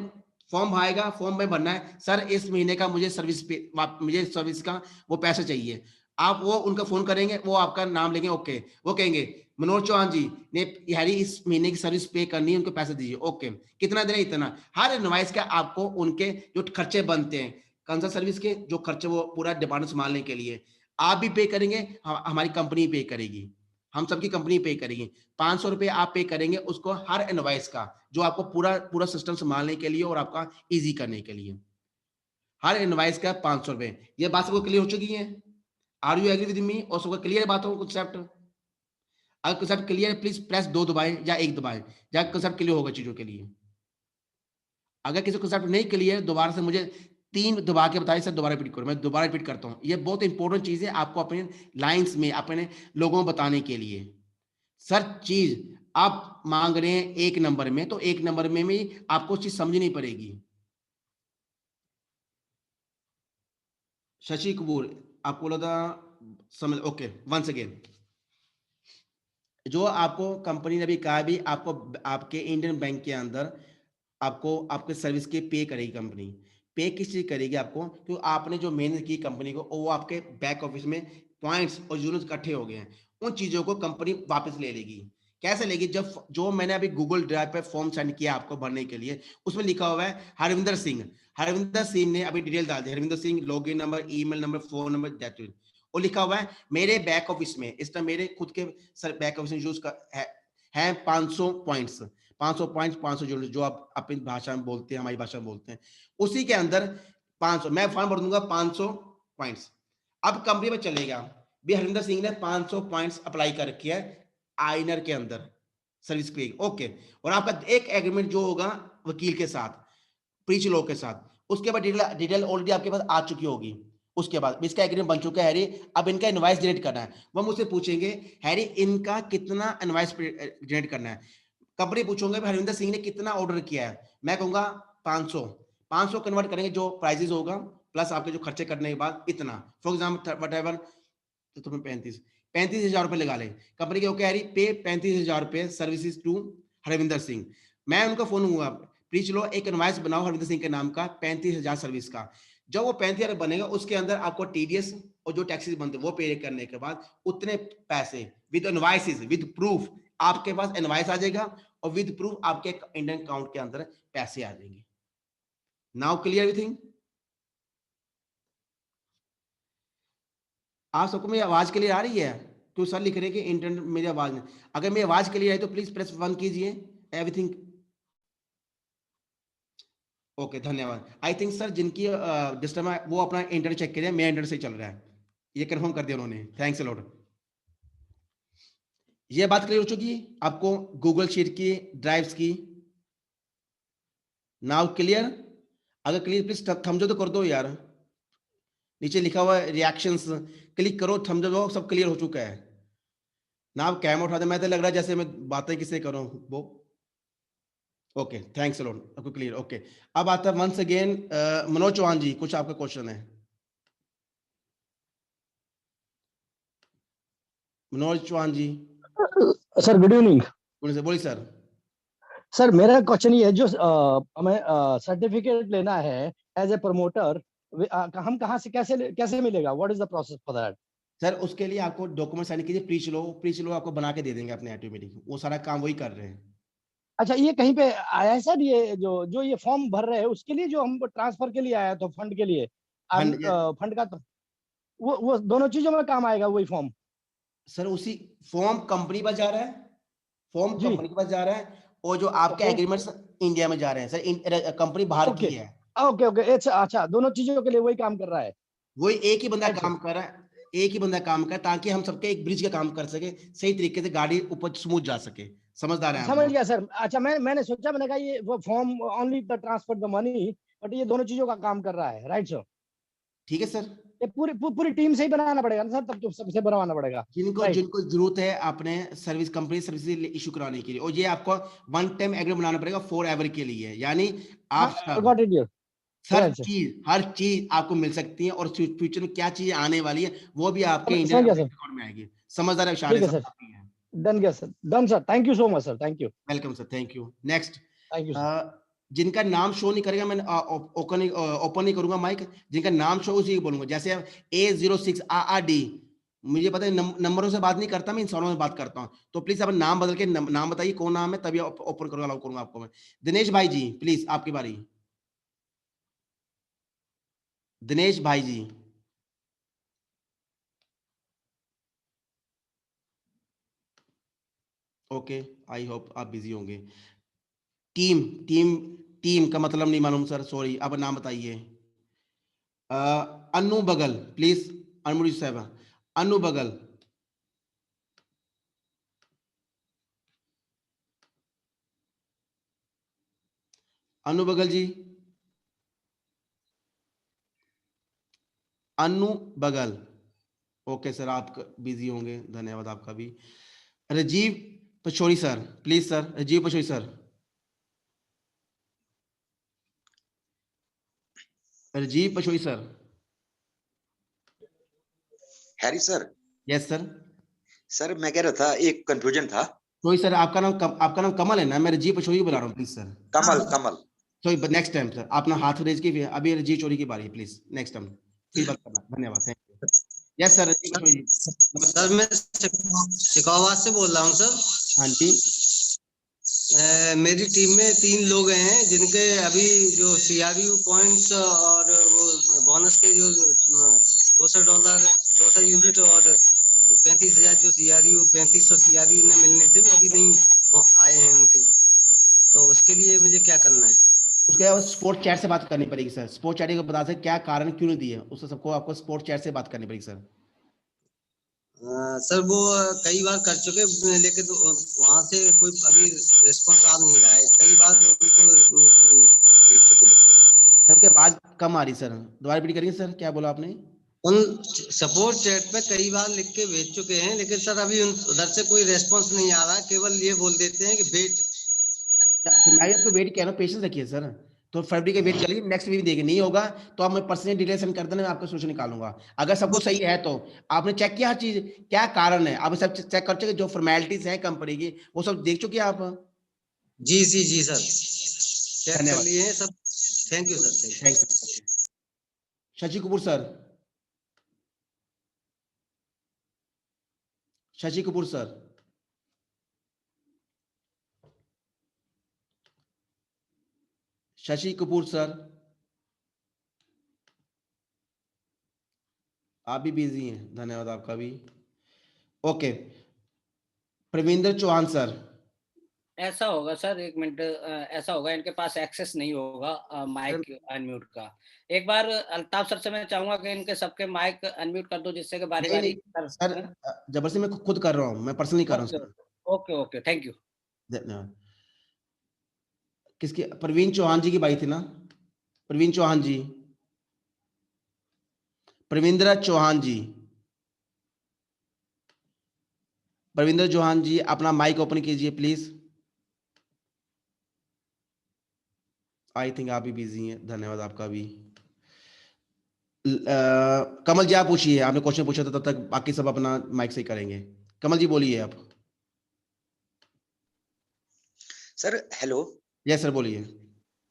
फॉर्म आएगा, फॉर्म में भरना है सर इस महीने का मुझे सर्विस पे, मुझे सर्विस का वो पैसा चाहिए। आप वो उनका फोन करेंगे, वो आपका नाम लेंगे, ओके, वो कहेंगे मनोज चौहान जी ने यारी इस महीने की सर्विस पे करनी है, उनको पैसे दीजिए, ओके, कितना देना, इतना। हर इनवॉइस का आपको उनके जो खर्चे बनते हैं कंसल्ट सर्विस के, जो खर्चे वो पूरा डिपार्टमेंट संभालने के लिए आप भी पे करेंगे, हमारी कंपनी पे करेगी, हम सबकी कंपनी पे करेगी। 500 रुपए आप पे करेंगे उसको हर इनवॉइस का, जो आपको पूरा पूरा सिस्टम संभालने के लिए और आपका इजी करने के लिए। हर इनवॉइस का 500 रुपए। ये बात सबको क्लियर हो चुकी है? Are you agree with me? और सबको क्लियर बात हो कंसेप्ट? अगर कंसेप्ट क्लियर है प्लीज प्रेस 2 दबाएं या 1 दबाएं, या कंसेप्ट क्लियर होगा चीजों के लिए। अगर किसी कंसेप्ट नहीं क्लियर दोबारा से मुझे 3 दबा के बताइए सर, दोबारा रिपीट करो। मैं दोबारा रिपीट करता हूँ, ये बहुत इंपॉर्टेंट चीज है आपको अपने लाइन्स में अपने लोगों को बताने के लिए। सर चीज आप मांग रहे हैं 1 नंबर में, तो 1 नंबर में भी आपको चीज समझनी पड़ेगी। शशि कपूर आपको बोला था समझ, ओके, वंस अगेन जो आपको कंपनी ने भी कहा भी आपको आपके इंडियन बैंक के अंदर आपको आपके सर्विस के पे करेगी कंपनी। पे किस चीज करेगी आपको? तो आपने जो मेहनत की कंपनी को, वो आपके बैक ऑफिस में पॉइंट्स और यूनिट्स इकट्ठे हो गए हैं, उन चीजों को कंपनी वापस ले लेगी। कैसे लेगी? जब जो मैंने अभी गूगल ड्राइव पे फॉर्म सेंड किया आपको भरने के लिए, उसमें लिखा हुआ है हरविंदर सिंह। हरविंदर सिंह ने अभी डिटेल डाल दी, Harvinder Singh login number, email number, phone number, that it. और लिखा हुआ है मेरे बैक ऑफिस में, इस टाइम मेरे खुद के सर बैक ऑफिस में यूज है 500 पॉइंट्स, 500 पॉइंट्स, 500 यूनिट, जो आप अपनी भाषा में बोलते हैं, हमारी भाषा में बोलते हैं, उसी के अंदर 500 मैं फॉर्म भर दूंगा, 500 पॉइंट्स। अब कंपनी में चलेगा भी हरविंदर सिंह ने 500 पॉइंट्स अप्लाई कर रखी है आइनर के अंदर सर्विस पे, ओके। और आपका एक एग्रीमेंट जो होगा वकील के साथ, प्रीच लॉ के साथ, उसके बाद डिटेल ऑलरेडी आपके पास आ चुकी होगी। उसके बाद इसका एग्रीमेंट बन चुका है हैरी, अब इनका इनवॉइस जनरेट करना है। वो मुझसे पूछेंगे हैरी इनका कितना इनवॉइस जनरेट करना है। कंपनी पूछूंगे हरविंदर सिंह ने कितना ऑर्डर किया है, मैं कहूंगा 500। 500 कन्वर्ट करेंगे जो प्राइजेस होगा प्लस आपके जो खर्चे करने के बाद इतना, फॉर एग्जाम्पल वट एवर, तो तुम्हें 35,000 रुपए लगा ले। कंपनी के ओके पे 35,000 रुपए सर्विसेज टू हरविंदर सिंह। मैं उनका फोन लूंगा, प्लीज लो एक इनवॉइस बनाओ हरविंदर सिंह के नाम का 35,000 सर्विस का। जब वो 35,000 बनेगा उसके अंदर आपको टीडीएस और जो टैक्सेस बनते हैं वो पे करने के बाद उतने पैसे विद इनवॉइसेस विद प्रूफ आपके पास इनवॉइस आ जाएगा, और विद प्रूफ आपके इंडियन अकाउंट के अंदर पैसे आ जाएंगे। Now clear everything? आप सबको मेरी आवाज क्लियर आ रही है? तो सर लिख रहे हैं कि इंटरनेट मेरी आवाज में, अगर मेरी आवाज क्लियर है तो प्लीज प्रेस 1 कीजिए। एवरीथिंग ओके, धन्यवाद। आई थिंक सर जिनकी डिस्टर्ब है वो अपना इंटरनेट चेक करिए, मेरा इंटरनेट से चल रहा है, ये कंफर्म कर दिया उन्होंने, थैंक्स अ लॉट। ये बात क्लियर हो चुकी है आपको गूगल शीट की, ड्राइव्स की? Now clear? अगर क्लियर प्लीज थम्स अप तो कर दो यार, नीचे लिखा हुआ है रिएक्शंस, क्लिक करो, थम्स अप, सब क्लियर हो चुका है। ना आप कैमरा उठा दे, मैं तो लग रहा है जैसे मैं बातें किससे करूं वो। ओके, थैंक्स अलोट, आपको क्लियर। ओके, अब आता है वंस अगेन मनोज चौहान जी, कुछ आपका क्वेश्चन है? मनोज चौहान जी, सर गुड इवनिंग। बोलिए सर। सर मेरा क्वेश्चन ये है, जो हमें सर्टिफिकेट लेना है एज ए प्रमोटर, हम कहाँ से कैसे मिलेगा? What is the process for that? Sir उसके लिए आपको डॉक्यूमेंट साइन कीजिए, प्रीच लो आपको बना के दे देंगे अपने ऑटोमेटिक, वो सारा काम वही कर रहे हैं। अच्छा, ये कहीं पे आया है सर? ये जो जो ये फॉर्म भर रहे हैं उसके लिए, जो हम ट्रांसफर के लिए आया तो फंड के लिए, फंड, फंड का तो वो दोनों चीजों में काम आएगा वही फॉर्म? सर उसी फॉर्म कंपनी पर जा रहा है, फॉर्म जी, कंपनी के पास जा रहा है, और जो आपके ओके एग्रीमेंट्स इंडिया में जा रहे हैं सर, कंपनी बाहर की ओके है। ओके ओके, अच्छा, दोनों चीजों के लिए वही काम कर रहा है। वही एक ही बंदा राइट सर, काम कर रहा है, एक ही बंदा काम कर रहा है, ताकि हम सबके एक ब्रिज का काम कर सके, सही तरीके से गाड़ी ऊपर स्मूथ जा सके। समझदार हैं आप समझ लोग? गया सर। अच्छा, मैंने सोचा, मैंने कहा ये वो form only the transfer the money, but ये दोनों चीजों का काम कर रहा है। राइट सर, ठीक है सर। ये पूरी टीम से ही बनाना पड़ेगा ना सर? तब तो सबसे बनवाना पड़ेगा। जिनको राइट, जिनको जरूरत है अपने सर्विस कंपनी सर्विस इशू कराने के लिए, और ये आपको वन टाइम एग्रीमेंट बनाना पड़ेगा फॉर एवर के लिए, यानी हाँ, आप सब got it dear. Right sir, हर चीज आपको मिल सकती है, और फ्यूचर में क्या चीज आने वाली है वो भी आपके समझ इंडियन गया सर। अकाउंट में आएगी। समझदार है, शान ठीक है, है सब सर, काफी है। डन गया sir, done sir. Thank you so much sir, thank you. Welcome sir, thank you. Next, thank you sir. जिनका नाम शो नहीं करेगा, मैं ओपन नहीं करूंगा माइक, जिनका नाम शो उसी को बोलूंगा। जैसे A06 RRD, मुझे पता है नंबरों से बात नहीं करता, मैं इंसानों में बात करता हूँ, तो प्लीज अपना नाम बदल के नाम बताइए कौन नाम है, तभी ओपन करूंगा, अलाउ करूंगा आपको मैं। दिनेश भाई जी प्लीज, आपकी बारी। दिनेश भाई जी, ओके, आई होप आप बिजी होंगे। टीम टीम टीम का मतलब नहीं मालूम सर, सॉरी, अब नाम बताइए। अनु बगल प्लीज, अनमुरी साहब, अनु बगल। अनु बगल जी, अनु बगल। ओके सर, आप बिजी होंगे, धन्यवाद आपका भी। Rajiv Pachauri sir please, sir Rajiv Pachauri sir, Rajiv Pachauri sir. Harry sir. Yes sir. Sir मैं कह रहा था, एक कंफ्यूजन था। तो सर आपका नाम कमल है ना? मैं राजीव पचौरी बुला रहा हूँ, प्लीज सर। कमल कमल। तो नेक्स्ट टाइम सर अपना हाथ रेज कीजिए, अभी राजीव चौरी की बारी, प्लीज नेक्स्ट टाइम फिर बात करना। धन्यवाद, thank you. Yes sir, Rajiv Pachauri ji, sir नमस्कार। मैं शिकावात से बोल रहा हूँ सर। हाँ जी, मेरी टीम में 3 लोग हैं जिनके अभी जो CRU पॉइंट्स और वो बोनस के जो $200 200 यूनिट और 35,000 जो CRU 3500 CRU इन्हें मिलने थे, वो अभी नहीं आए हैं उनके। तो उसके लिए मुझे क्या करना है? उसके बाद स्पोर्ट चैट से बात करनी पड़ेगी सर। स्पोर्ट चैट को बता सकते क्या कारण क्यों नहीं दिए, उससे सबको आपको स्पोर्ट चैट से बात करनी पड़ेगी सर। सर वो कई बार कर चुके, लेकिन तो वहाँ से कोई अभी रिस्पॉन्स आ नहीं रहा है। कई बार उनको भेज चुके। सर आपकी आवाज कम आ रही सर, दोबारा रिपीट करिए सर, क्या बोला आपने? उन सपोर्ट चैट पे कई बार लिख के भेज चुके हैं, लेकिन सर अभी उधर से कोई रेस्पॉन्स नहीं आ रहा। केवल ये बोल देते हैं कि वेट। फिर मैं भी आपको वेट कह रहा हूँ, पेशेंस रखिए सर। तो फरवरी का वेट कर लीजिए, नेक्स्ट वीक देंगे, नहीं होगा तो आप मैं पर्सनली डिटेल सेंड कर देना, मैं आपका सोल्यूशन निकालूंगा। अगर सब कुछ सही है तो आपने चेक किया हर चीज, क्या कारण है, आप सब चेक कर चुके, जो फॉर्मेलिटीज है कंपनी की वो सब देख चुके हैं आप? जी जी जी सर, चेक कर धन्यवाद, लिए हैं सब। Thank you sir, thank you. Thanks. Shashi Kapoor sir, Shashi Kapoor sir, Shashi Kapoor sir, आप भी बिजी हैं, धन्यवाद आपका भी। Okay, Pravinder Chauhan sir. ऐसा होगा सर, एक मिनट, ऐसा होगा इनके पास एक्सेस नहीं होगा माइक अनम्यूट का। एक बार अल्ताफ सर से मैं चाहूंगा कि इनके सबके माइक अनम्यूट कर दो, जिससे कि बारी नहीं बारी नहीं सर, जबरदस्ती मैं खुद कर रहा हूँ, मैं पर्सनली कर रहा हूँ okay sir. Okay okay, thank you. धन्यवाद। किसकी? प्रवीण चौहान जी की बाई थी ना? प्रवीण चौहान जी, प्रविंद्र चौहान जी, परविंदर चौहान जी अपना माइक ओपन कीजिए प्लीज। आई थिंक आप भी बिजी हैं, धन्यवाद आपका भी। कमल जी आप पूछिए, आपने क्वेश्चन पूछा था, तब तक बाकी सब अपना माइक से ही करेंगे। कमल जी बोलिए आप। Sir hello. यस सर बोलिए।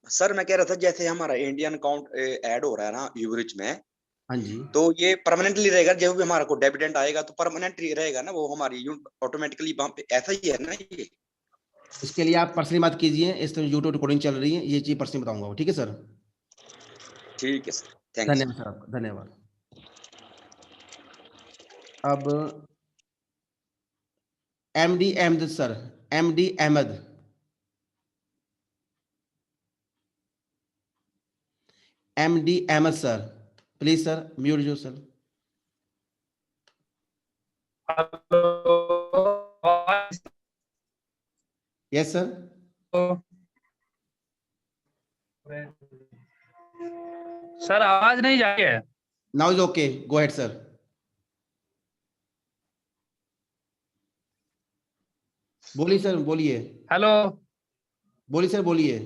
सर मैं कह रहा था जैसे हमारा इंडियन अकाउंट ऐड हो रहा है ना यूबरिज में, हाँ जी, तो ये परमानेंटली रहेगा? जब भी हमारा को डिविडेंड आएगा तो परमानेंटली रहेगा ना वो हमारी ऑटोमेटिकली वहां पे, ऐसा ही है ना ये? इसके लिए आप पर्सनली बात कीजिए, इस तरह यूट्यूब रिकॉर्डिंग चल रही है, ये चीज पर्सनली बताऊंगा, ठीक है सर। ठीक है सर, थैंक्स। धन्यवाद सर आपका, धन्यवाद। अब MD Ahmad sir, MD Ahmad, MD Ahmad sir, please sir mute जो सर। Yes sir. सर आवाज नहीं जा रही है। Now is okay, go ahead sir. बोलिए सर, बोलिए। हेलो बोलिए सर, बोलिए।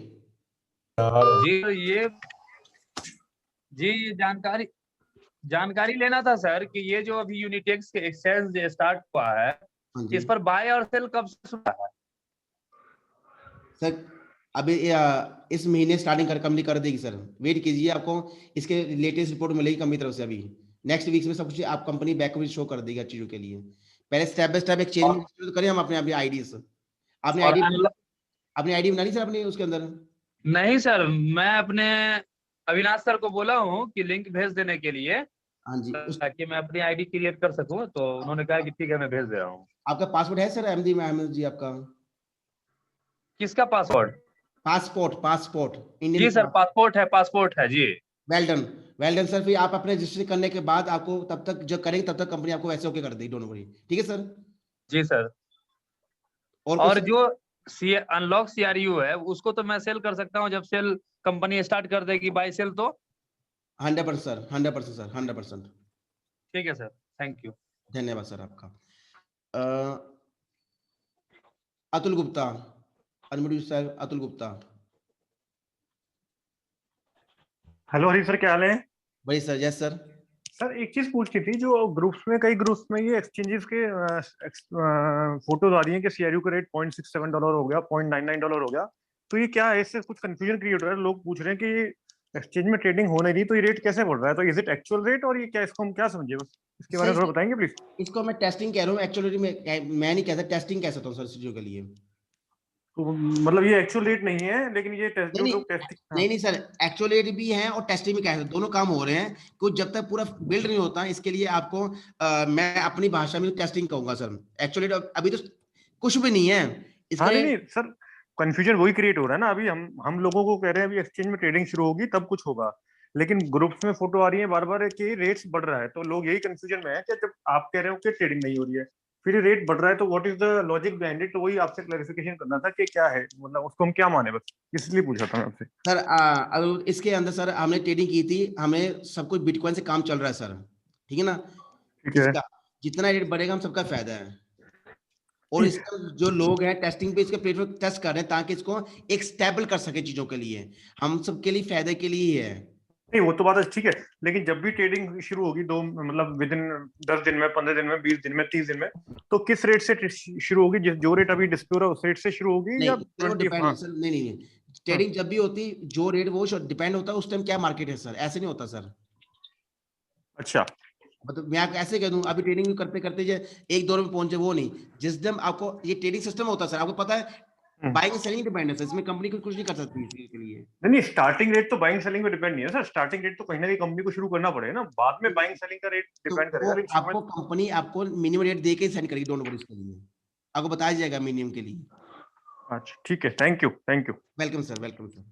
जी जानकारी लेना था सर कि ये जो अभी यूनिटेक्स के एक्सचेंज स्टार्ट हुआ है, हाँ जी इस पर बाय और सेल कब से शुरू है? सर अभी इस महीने स्टार्टिंग कर कंपनी कर देगी सर, वेट कीजिए, आपको इसके लेटेस्ट रिपोर्ट मिलेगी कंपनी तरफ से। अभी नेक्स्ट वीक में सब कुछ आप कंपनी बैक ऑफिस शो कर देगी चीजों के लिए। पहले स्टेप बाय स्टेप एक चेंज तो करें हम अपने अपनी आईडीज। आपने और आईडी बना ली सर अपने उसके अंदर? नहीं सर, मैं अपने अविनाश सर को बोला हूँ कि लिंक भेज देने के लिए, हाँ जी ताकि मैं अपनी आईडी क्रिएट कर सकूं, तो उन्होंने कहा कि ठीक है मैं भेज दे रहा हूँ। आपका पासपोर्ट है सर एमडी अहमद जी आपका? किसका पासवर्ड? Passport Indian. जी सर पासपोर्ट है जी। Well done, well done sir. फिर आप अपने रजिस्ट्रेशन करने के बाद आपको तब तक जो करेंगे तब तक कंपनी आपको वैसे ओके कर देगी, डोंट वरी, ठीक है सर। जी सर। और और कुछ? जो अनलॉक CRU है उसको तो मैं सेल कर सकता हूँ जब सेल कंपनी स्टार्ट कर देगी बाय सेल, तो 100% सर, 100% सर, 100%। ठीक है सर, थैंक यू। धन्यवाद सर आपका। Atul Gupta, unmute sir, Atul Gupta. Hello Hari sir, क्या हाल है? भाई सर, यस सर। सर एक चीज पूछनी थी, जो ग्रुप्स में, कई ग्रुप्स में ये एक्सचेंजेस के फोटोज आ रही हैं कि सीआरयू का रेट $0.67 हो गया, $0.99 हो गया। तो ये क्या है? इससे कुछ कंफ्यूजन क्रिएट हो रहा है। लोग पूछ रहे हैं कि एक्सचेंज में ट्रेडिंग हो नहीं रही, तो ये रेट कैसे बढ़ रहा है? तो इज इट एक्चुअल रेट, और ये क्या, इसको हम क्या समझे? बस इसके बारे में थोड़ा बताएंगे प्लीज। इसको मैं टेस्टिंग कह रहा हूँ, एक्चुअली मैं नहीं कहता, टेस्टिंग कह सकता हूँ सर चीजों के लिए। तो मतलब ये एक्चुअल रेट नहीं है, लेकिन ये टेस्ट जो लोग टेस्टिंग। नहीं सर, एक्चुअल रेट भी है और टेस्टिंग भी कह सकते, दोनों काम हो रहे हैं। कुछ जब तक पूरा बिल्ड नहीं होता, इसके लिए आपको मैं अपनी भाषा में टेस्टिंग कहूंगा सर। एक्चुअली अभी तो कुछ भी नहीं है इसका। हाँ नहीं सर, कंफ्यूजन वही क्रिएट हो रहा है ना। अभी हम लोगों को कह रहे हैं अभी एक्सचेंज में ट्रेडिंग शुरू होगी तब कुछ होगा, लेकिन ग्रुप्स में फोटो आ रही है बार बार कि रेट्स बढ़ रहा है। तो लोग यही कंफ्यूजन में है कि जब आप कह रहे हो कि ट्रेडिंग नहीं हो रही है, फिर ये रेट बढ़ रहा है, तो what is the logic behind it? तो वही आपसे क्लैरिफिकेशन करना था कि क्या है, मतलब उसको हम क्या माने, बस इसलिए पूछा था मैं आपसे। सर अब इसके अंदर सर हमने ट्रेडिंग की थी, हमें सब कुछ बिटकॉइन से काम चल रहा है सर, ठीक है ना। ठीक है। इसका जितना रेट बढ़ेगा हम सबका फायदा है। और इसका जो लोग हैं टेस्टिंग पे इसके प्लेटफॉर्म टेस्ट कर रहे हैं ताकि इसको एक स्टेबल कर सके चीजों के लिए, हम सबके लिए फायदे के लिए ही है। नहीं वो तो बात है, ठीक है, लेकिन जब भी ट्रेडिंग शुरू होगी, दो मतलब विद इन 10 दिन में, 15 दिन में, 20 दिन में, 30 दिन में, तो किस रेट से शुरू होगी? जो रेट अभी डिस्प्ले हो रहा है उस रेट से शुरू होगी या 20? डिपेंड सर, नहीं ट्रेडिंग जब भी होती जो रेट वो डिपेंड होता है उस टाइम क्या मार्केट है सर, ऐसे नहीं होता सर। अच्छा, मतलब मैं आपको ऐसे कह दूं, अभी ट्रेडिंग करते करते जो एक दौर में पहुंचे वो नहीं, जिस दिन आपको ये ट्रेडिंग सिस्टम होता है सर, आपको पता है बाइंग सेलिंग डिपेंड है सर, इसमें कंपनी कुछ नहीं कर सकती इसके लिए। नहीं स्टार्टिंग रेट तो बाइंग सेलिंग पे डिपेंड नहीं है सर। स्टार्टिंग रेट तो कहीं ना कहीं कंपनी को शुरू करना पड़ेगा ना, बाद में बाइंग सेलिंग का रेट डिपेंड करेगा। तो आपको कंपनी आपको मिनिमम रेट दे के सेंड करेगी, डोंट वरी, इसके लिए आपको बताया जाएगा मिनिमम के लिए। अच्छा ठीक है, thank you, thank you. Welcome sir, welcome sir.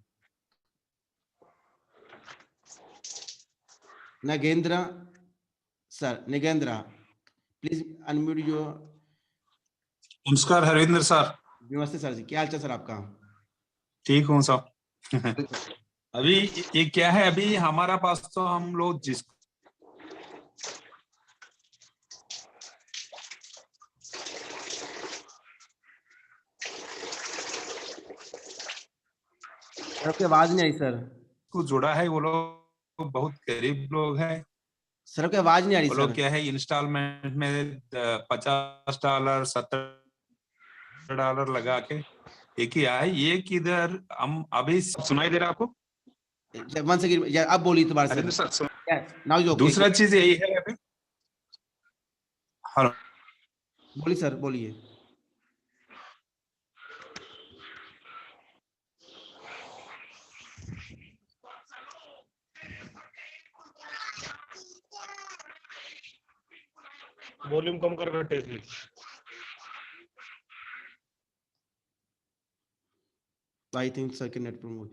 Nagendra sir, Nagendra please unmute your. नमस्कार हरविंदर सर। नमस्ते सर जी, क्या हाल चाल सर आपका? ठीक हूँ सर। अभी ये क्या है, अभी हमारा पास तो हम लोग जिस सर आपकी आवाज नहीं आई सर। को जुड़ा है वो लोग बहुत गरीब लोग हैं। सर आपकी आवाज नहीं आ रही वो लोग सर। क्या है इंस्टॉलमेंट में $50 $70 लगा के एक ही आए। ये किधर हम अभी सुनाई दे रहा है आपको? वन सेकंड, अब बोलिए दोबारा अरे sir. Sir now is okay. दूसरा चीज यही है अभी। हेलो, बोलिए सर, बोलिए। वॉल्यूम कम कर घटे थे। आई थिंक सर के नेट प्रॉब्लम।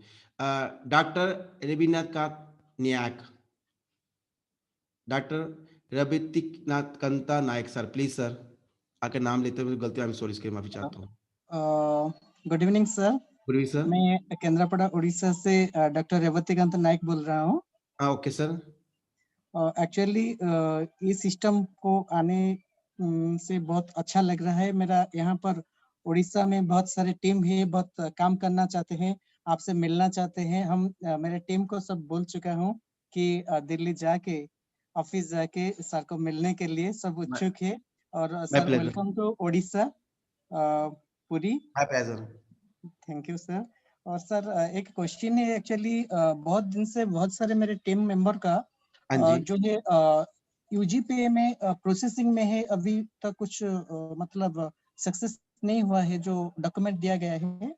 डॉक्टर रविनाथ का Nayak, doctor Ravinath Kanta Nayak sir, please sir आके नाम लेते हुए गलती, आई एम सॉरी, इसके माफी चाहता हूँ। Good evening sir. Good evening sir. मैं केंद्रापड़ा उड़ीसा से डॉक्टर रेवतीकांत नायक बोल रहा हूँ। Okay sir. एक्चुअली इस सिस्टम को आने से बहुत अच्छा लग रहा है। मेरा यहाँ पर उड़ीसा में बहुत सारे टीम है, बहुत काम करना चाहते हैं, आपसे मिलना चाहते हैं। हम मेरे टीम को सब बोल चुका हूँ कि दिल्ली जाके ऑफिस जाके सर को मिलने के लिए सब उत्सुक है। और sir welcome to Orissa Puri. My pleasure. Thank you sir. और सर एक क्वेश्चन है एक्चुअली, बहुत दिन से बहुत सारे मेरे टीम मेंबर का जो है यूजीपीए में प्रोसेसिंग में है, अभी तक कुछ मतलब सक्सेस नहीं हुआ है। जो डॉक्यूमेंट दिया गया है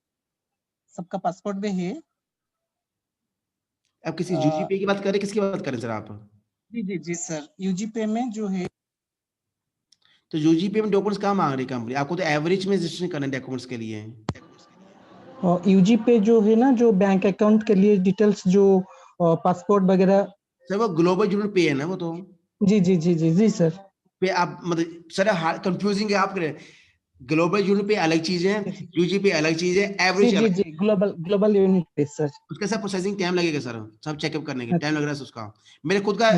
सबका पासपोर्ट में है। अब किसी यूजीपीए की बात करें, किसकी बात करें सर आप? जी जी जी सर, यूजीपीए में जो है। तो यूजीपीए में डॉक्यूमेंट्स कहाँ मांग रही कंपनी? आपको तो एवरेज में रजिस्ट्रेशन करना है डॉक्यूमेंट्स के लिए। और यूजीपीए जो है ना, जो बैंक अकाउंट के लिए डिटेल्स, जो पासपोर्ट वगैरह। सर वो ग्लोबल यूनिट पे है ना वो तो। जी जी जी जी जी सर। पे आप मतलब सर कंफ्यूजिंग है आप करें। ग्लोबल यूनिट पे अलग चीज है, यूजीपी अलग चीज है, एवरेज जी जी ग्लोबल यूनिट पे सर। उसके साथ प्रोसेसिंग टाइम लगेगा सर, सब चेकअप करने के टाइम लग रहा है उसका। मेरे खुद का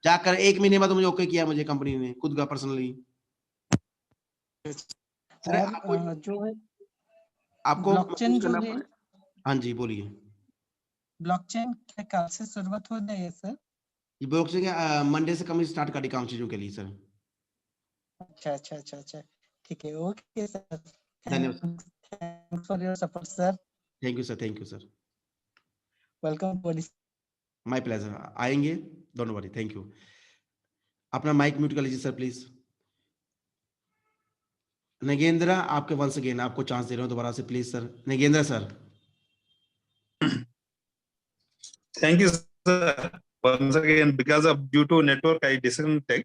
जाकर 1 महीने बाद मुझे ओके किया मुझे कंपनी ने, खुद का पर्सनली। सर आपको जो है आपको ब्लॉकचेन जो है, हाँ जी बोलिए। ब्लॉकचेन क्या कल से शुरुआत हो गई है सर? ये ब्लॉकचेन के मंडे से कंपनी स्टार्ट कर दी काम चीजों के लिए सर। अच्छा अच्छा अच्छा अच्छा, ठीक है, ओके सर। धन्यवाद। Thanks for your support sir. Thank you sir, thank you sir. Welcome. My pleasure, आएंगे, डोंट वरी, थैंक यू। अपना माइक म्यूट कर लीजिए सर प्लीज। नगेंद्र, आपके वंस अगेन आपको चांस दे रहा हूं दोबारा से, please sir. Nagendra sir. Thank you sir once again because of due to network I disconnected.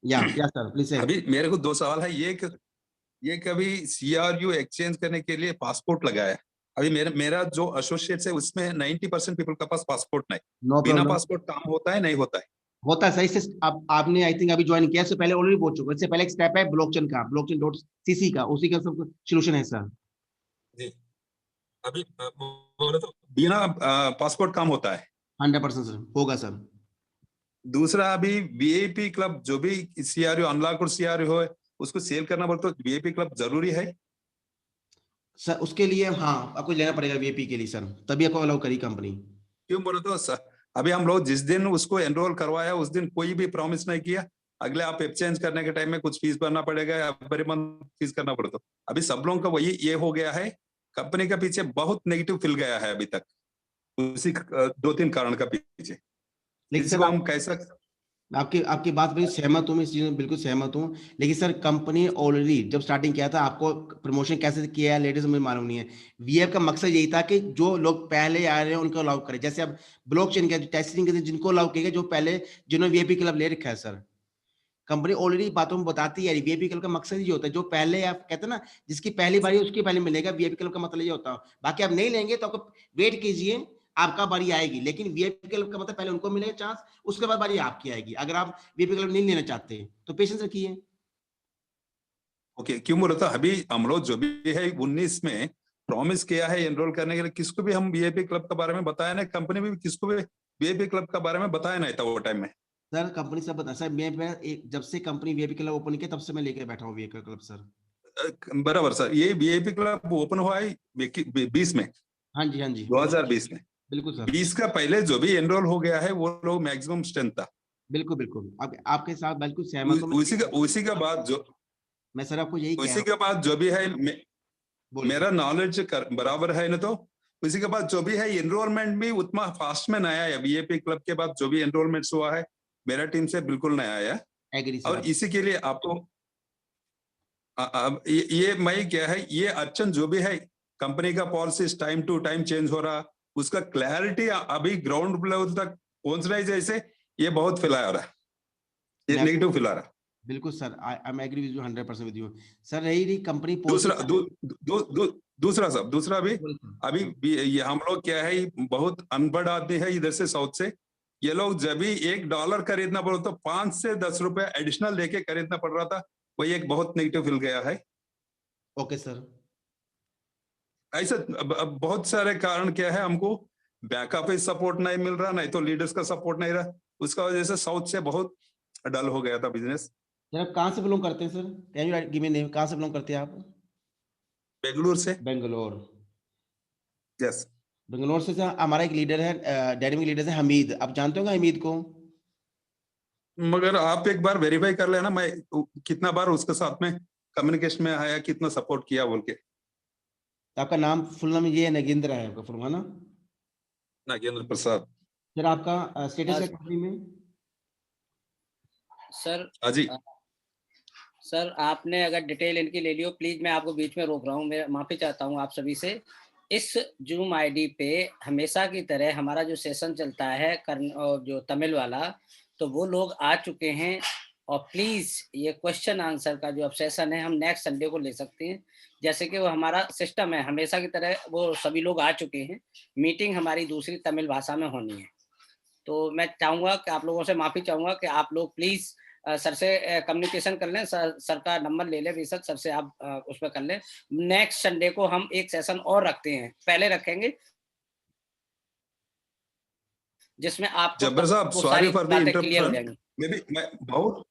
या सर प्लीज। अभी मेरे को 2 सवाल है। ये कभी CRU एक्सचेंज करने के लिए पासपोर्ट लगाया? अभी मेरा जो एसोसिएट्स है उसमें 90% पीपल का पास पासपोर्ट नहीं। बिना पासपोर्ट काम होता है नहीं होता है? होता है सही से। अब आपने आई थिंक अभी ज्वाइन किया, इससे पहले ऑलरेडी बोल चुका। इससे पहले एक स्टेप है ब्लॉकचेन का, blockchain.cc का, उसी का सब सॉल्यूशन है सर। जी अभी बोले तो बिना पासपोर्ट काम होता है? 100% सर होगा सर। दूसरा, अभी VIP क्लब जो भी CRU अनलॉक और CRU हो उसको सेल करना बोले तो VIP क्लब जरूरी है सर? उसके लिए हाँ आपको लेना पड़ेगा VIP के लिए सर, तभी आपको अलाउ करी कंपनी। क्यों बोले तो अभी हम लोग जिस दिन उसको एनरोल करवाया उस दिन कोई भी प्रॉमिस नहीं किया अगले आप एक्सचेंज करने के टाइम में कुछ फीस भरना पड़ेगा या एवरी मंथ फीस करना पड़ेगा। तो अभी सब लोगों का वही ये हो गया है। कंपनी का पीछे बहुत नेगेटिव फील गया है अभी तक, उसी 2-3 कारण का पीछे। लेकिन सर हम कैसा, आपकी बात में सहमत हूँ, मैं इस चीज में बिल्कुल सहमत हूँ। लेकिन सर कंपनी ऑलरेडी जब स्टार्टिंग किया था, आपको प्रमोशन कैसे किया है लेडीज मुझे मालूम नहीं है। वीएफ का मकसद यही था कि जो लोग पहले आ रहे हैं उनको अलाउ करें। जैसे अब ब्लॉकचेन का टेस्टिंग के जिनको अलाउ किया जो पहले जिन्होंने वीआईपी क्लब ले रखा है सर, कंपनी ऑलरेडी बातों में बताती है। वीआईपी क्लब का मकसद ये होता है जो पहले आप कहते हैं ना, जिसकी पहली बारी उसकी पहले मिलेगा। वीआईपी क्लब का मतलब ये होता है। बाकी आप नहीं लेंगे तो आपको वेट कीजिए, आपका बारी आएगी। लेकिन वीआईपी क्लब का मतलब पहले उनको मिलेगा चांस, उसके बाद बारी आपकी आएगी। अगर आप वीआईपी क्लब नहीं लेना चाहते तो पेशेंस रखिए। ओके क्यों बोला था अभी हम लोग जो भी है 19 में प्रॉमिस किया है एनरोल करने के लिए, किसको भी हम वीआईपी क्लब के बारे में बताया नहीं, कंपनी भी किसको भी वीआईपी क्लब के बारे में बताया नहीं था वो टाइम में। सर कंपनी सब बता सर, मैं जब से कंपनी वीआईपी क्लब ओपन किया तब से मैं लेकर बैठा हूँ वीआईपी क्लब सर। बराबर सर, ये वीआईपी क्लब ओपन हुआ है 20 में। हाँ जी, हाँ जी, 2020 में। बिल्कुल सर, 20 का पहले जो भी एनरोल हो गया है वो लोग मैक्सिमम स्ट्रेंथ था। बिल्कुल, बिल्कुल। आपके साथ बिल्कुल सहमत हूँ मैं। उसी का बाद जो मैं सर आपको यही कह उसी रहा के बाद जो भी है बोलिए। मेरा नॉलेज बराबर है ना, तो उसी के बाद जो भी है एनरोलमेंट भी उतना फास्ट में नया है। बीएपी क्लब के बाद जो भी एनरोलमेंट हुआ है मेरा टीम से बिल्कुल नया है। एग्री सर और आप। इसी के लिए आपको अब ये मैं क्या है, ये अड़चन जो भी है कंपनी का policy time to time change हो रहा, उसका क्लैरिटी अभी ग्राउंड लेवल तक पहुंच रहा है, जैसे ये बहुत फैला रहा है, ये मैं नेगेटिव फैला रहा है। बिल्कुल sir, I am agree with you 100% with you sir. रही कंपनी दूसरा पॉलिसी। दू, दू, दू, दूसरा भी ये हम लोग क्या है, बहुत अनपढ़ आदमी है इधर से साउथ से। ये लोग जब भी $1 खरीदना पड़ो तो 5 से 10 रुपए एडिशनल लेके खरीदना पड़ रहा था, वही एक बहुत नेगेटिव फील गया है। Okay sir. ऐसे अब बहुत सारे कारण क्या है, हमको बैक ऑफिस सपोर्ट नहीं मिल रहा, नहीं तो लीडर्स का सपोर्ट नहीं रहा, उसका वजह से साउथ से बहुत डल हो गया था बिजनेस। सर आप कहाँ से बिलोंग करते हैं sir? Can you give me name, कहाँ से बिलोंग करते हैं आप? बेंगलुरु से। बेंगलोर। यस। बेंगलोर से सर हमारा एक लीडर है, डायनेमिक लीडर है हमीद, आप जानते होंगे हमीद को? मगर आप एक बार वेरीफाई कर लेना, मैं कितना बार उसके साथ में कम्युनिकेशन में आया, कितना सपोर्ट किया बोल के। आपका नाम फुल नाम ये है, नगेंद्र है आपका फुल, है ना? नागेंद्र प्रसाद। सर आपका स्टेटस है कंपनी में? सर हाँ जी। सर आपने अगर डिटेल इनकी ले लियो, प्लीज मैं आपको बीच में रोक रहा हूँ, मैं माफी चाहता हूँ आप सभी से। इस जूम आईडी पे हमेशा की तरह हमारा जो सेशन चलता है जो तमिल वाला, तो वो लोग आ चुके हैं। और प्लीज ये क्वेश्चन आंसर का जो अब सेशन है हम नेक्स्ट संडे को ले सकते हैं, जैसे कि वो हमारा सिस्टम है हमेशा की तरह वो सभी लोग आ चुके हैं। मीटिंग हमारी दूसरी तमिल भाषा में होनी है, तो मैं चाहूंगा कि आप लोगों से माफी चाहूंगा कि आप लोग प्लीज सर से कम्युनिकेशन कर लें, सर का नंबर ले लें बेशक, सर से आप उस पर कर लें। नेक्स्ट संडे को हम एक सेशन और रखते हैं, पहले रखेंगे जिसमें आपको जब्बर साहब, वो सॉरी सारी फॉर द बातें क्लियर हो इंटरप्शन। जाएंगी। मैं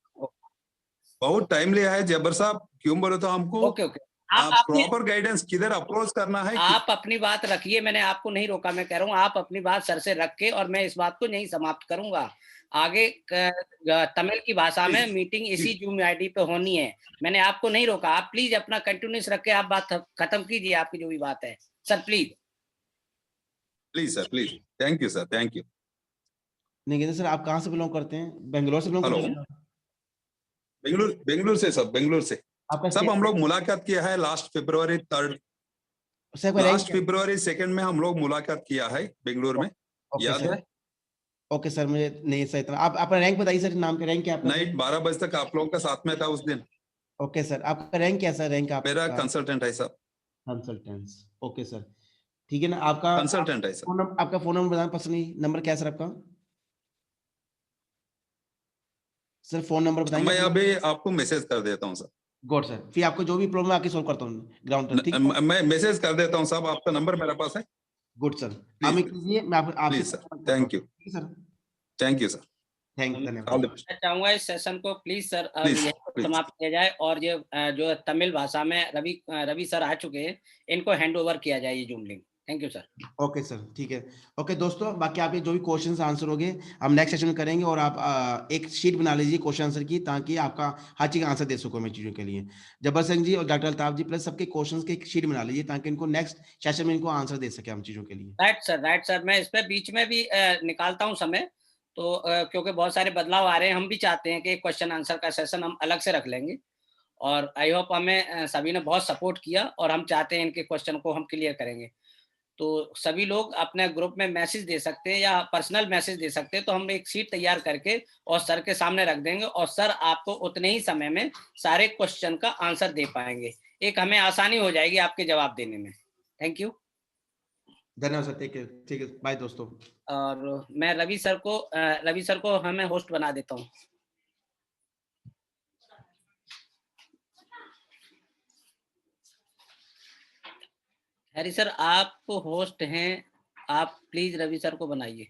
बहुत टाइम लिया है जब्बर साहब, क्यों बोले तो हमको ओके ओके, आप अपनी प्रॉपर गाइडेंस किधर अप्रोच करना है। आप अपनी बात रखिए, मैंने आपको नहीं रोका, मैं कह रहा हूँ आप अपनी बात सर से रख के, और मैं इस बात को नहीं समाप्त करूंगा आगे। तमिल की भाषा में मीटिंग इसी जूम आईडी पे होनी है, मैंने आपको नहीं रोका। आप प्लीज अपना कंटिन्यूस रख के आप बात खत्म कीजिए, आपकी जो भी बात है sir, please please sir, please. Thank you sir, thank you. नहीं सर, आप कहाँ से बिलोंग करते हैं? बेंगलोर से बिलोंग हेलो, करते हैं? बेंगलुरु से सब, बेंगलुरु से आपका सब हम लोग मुलाकात किया है लास्ट February 3rd, सर आपका रैंक लास्ट February 2nd में हम लोग मुलाकात किया है बेंगलुरु में, याद है? ओके सर, मुझे नहीं सर इतना। आप अपना रैंक बताइए सर, नाम का रैंक क्या आपका? नाइट 12 बजे तक आप लोगों का साथ में था उस दिन। ओके सर, आपका रैंक क्या सर? रैंक आपका? मेरा कंसल्टेंट है सर। कंसल्टेंट्स। ओके सर, ठीक है ना। आपका कंसल्टेंट है सर। आपका फोन नंबर बताना, पर्सनली नंबर क्या है सर आपका? सर फोन नंबर बताएंगे? मैं अभी आपको मैसेज कर देता हूँ सर। गुड सर, फिर आपको जो भी प्रॉब्लम आके सॉल्व करता हूँ ग्राउंड पर, ठीक है? मैं मैसेज कर देता हूँ साहब, आपका नंबर मेरे पास है। गुड सर, आप मैं कीजिए, मैं आपसे please sir, thank you sir. Thank you sir, धन्यवाद। मैं चाहूंगा इस सेशन को प्लीज सर प्लीज यहीं समाप्त किया जाए, और ये जो तमिल भाषा में रवि सर आ चुके हैं, इनको हैंड ओवर किया जाए ये zoom link. Thank you sir. Okay sir, ठीक है। ओके दोस्तों, बाकी आपके जो भी क्वेश्चंस आंसर होंगे हम नेक्स्ट सेशन में करेंगे, और आप एक शीट बना लीजिए क्वेश्चन आंसर की, ताकि आपका हर चीज का आंसर दे सको मैं चीजों के लिए। जब्बर सिंह जी और डॉक्टर अल्ताफ जी प्लस सबके क्वेश्चंस की एक शीट बना लीजिए, ताकि इनको नेक्स्ट सेशन में इनको आंसर दे सके हम चीजों के लिए। राइट सर, मैं इस पे बीच में भी निकालता हूँ समय, तो क्योंकि बहुत सारे बदलाव आ रहे हैं, हम भी चाहते हैं कि क्वेश्चन आंसर का सेशन हम अलग से रख लेंगे, और आई होप हमें सभी ने बहुत सपोर्ट किया, और हम चाहते हैं इनके क्वेश्चन को हम क्लियर करेंगे। तो सभी लोग अपने ग्रुप में मैसेज दे सकते हैं या पर्सनल मैसेज दे सकते हैं, तो हम एक शीट तैयार करके और सर के सामने रख देंगे, और सर आपको उतने ही समय में सारे क्वेश्चन का आंसर दे पाएंगे। एक हमें आसानी हो जाएगी आपके जवाब देने में। थैंक यू, धन्यवाद सर, ठीक है, बाय दोस्तों। और मैं रवि सर को हमें होस्ट बना देता हूँ। हरी सर आप होस्ट हैं, आप प्लीज रवि सर को बनाइए।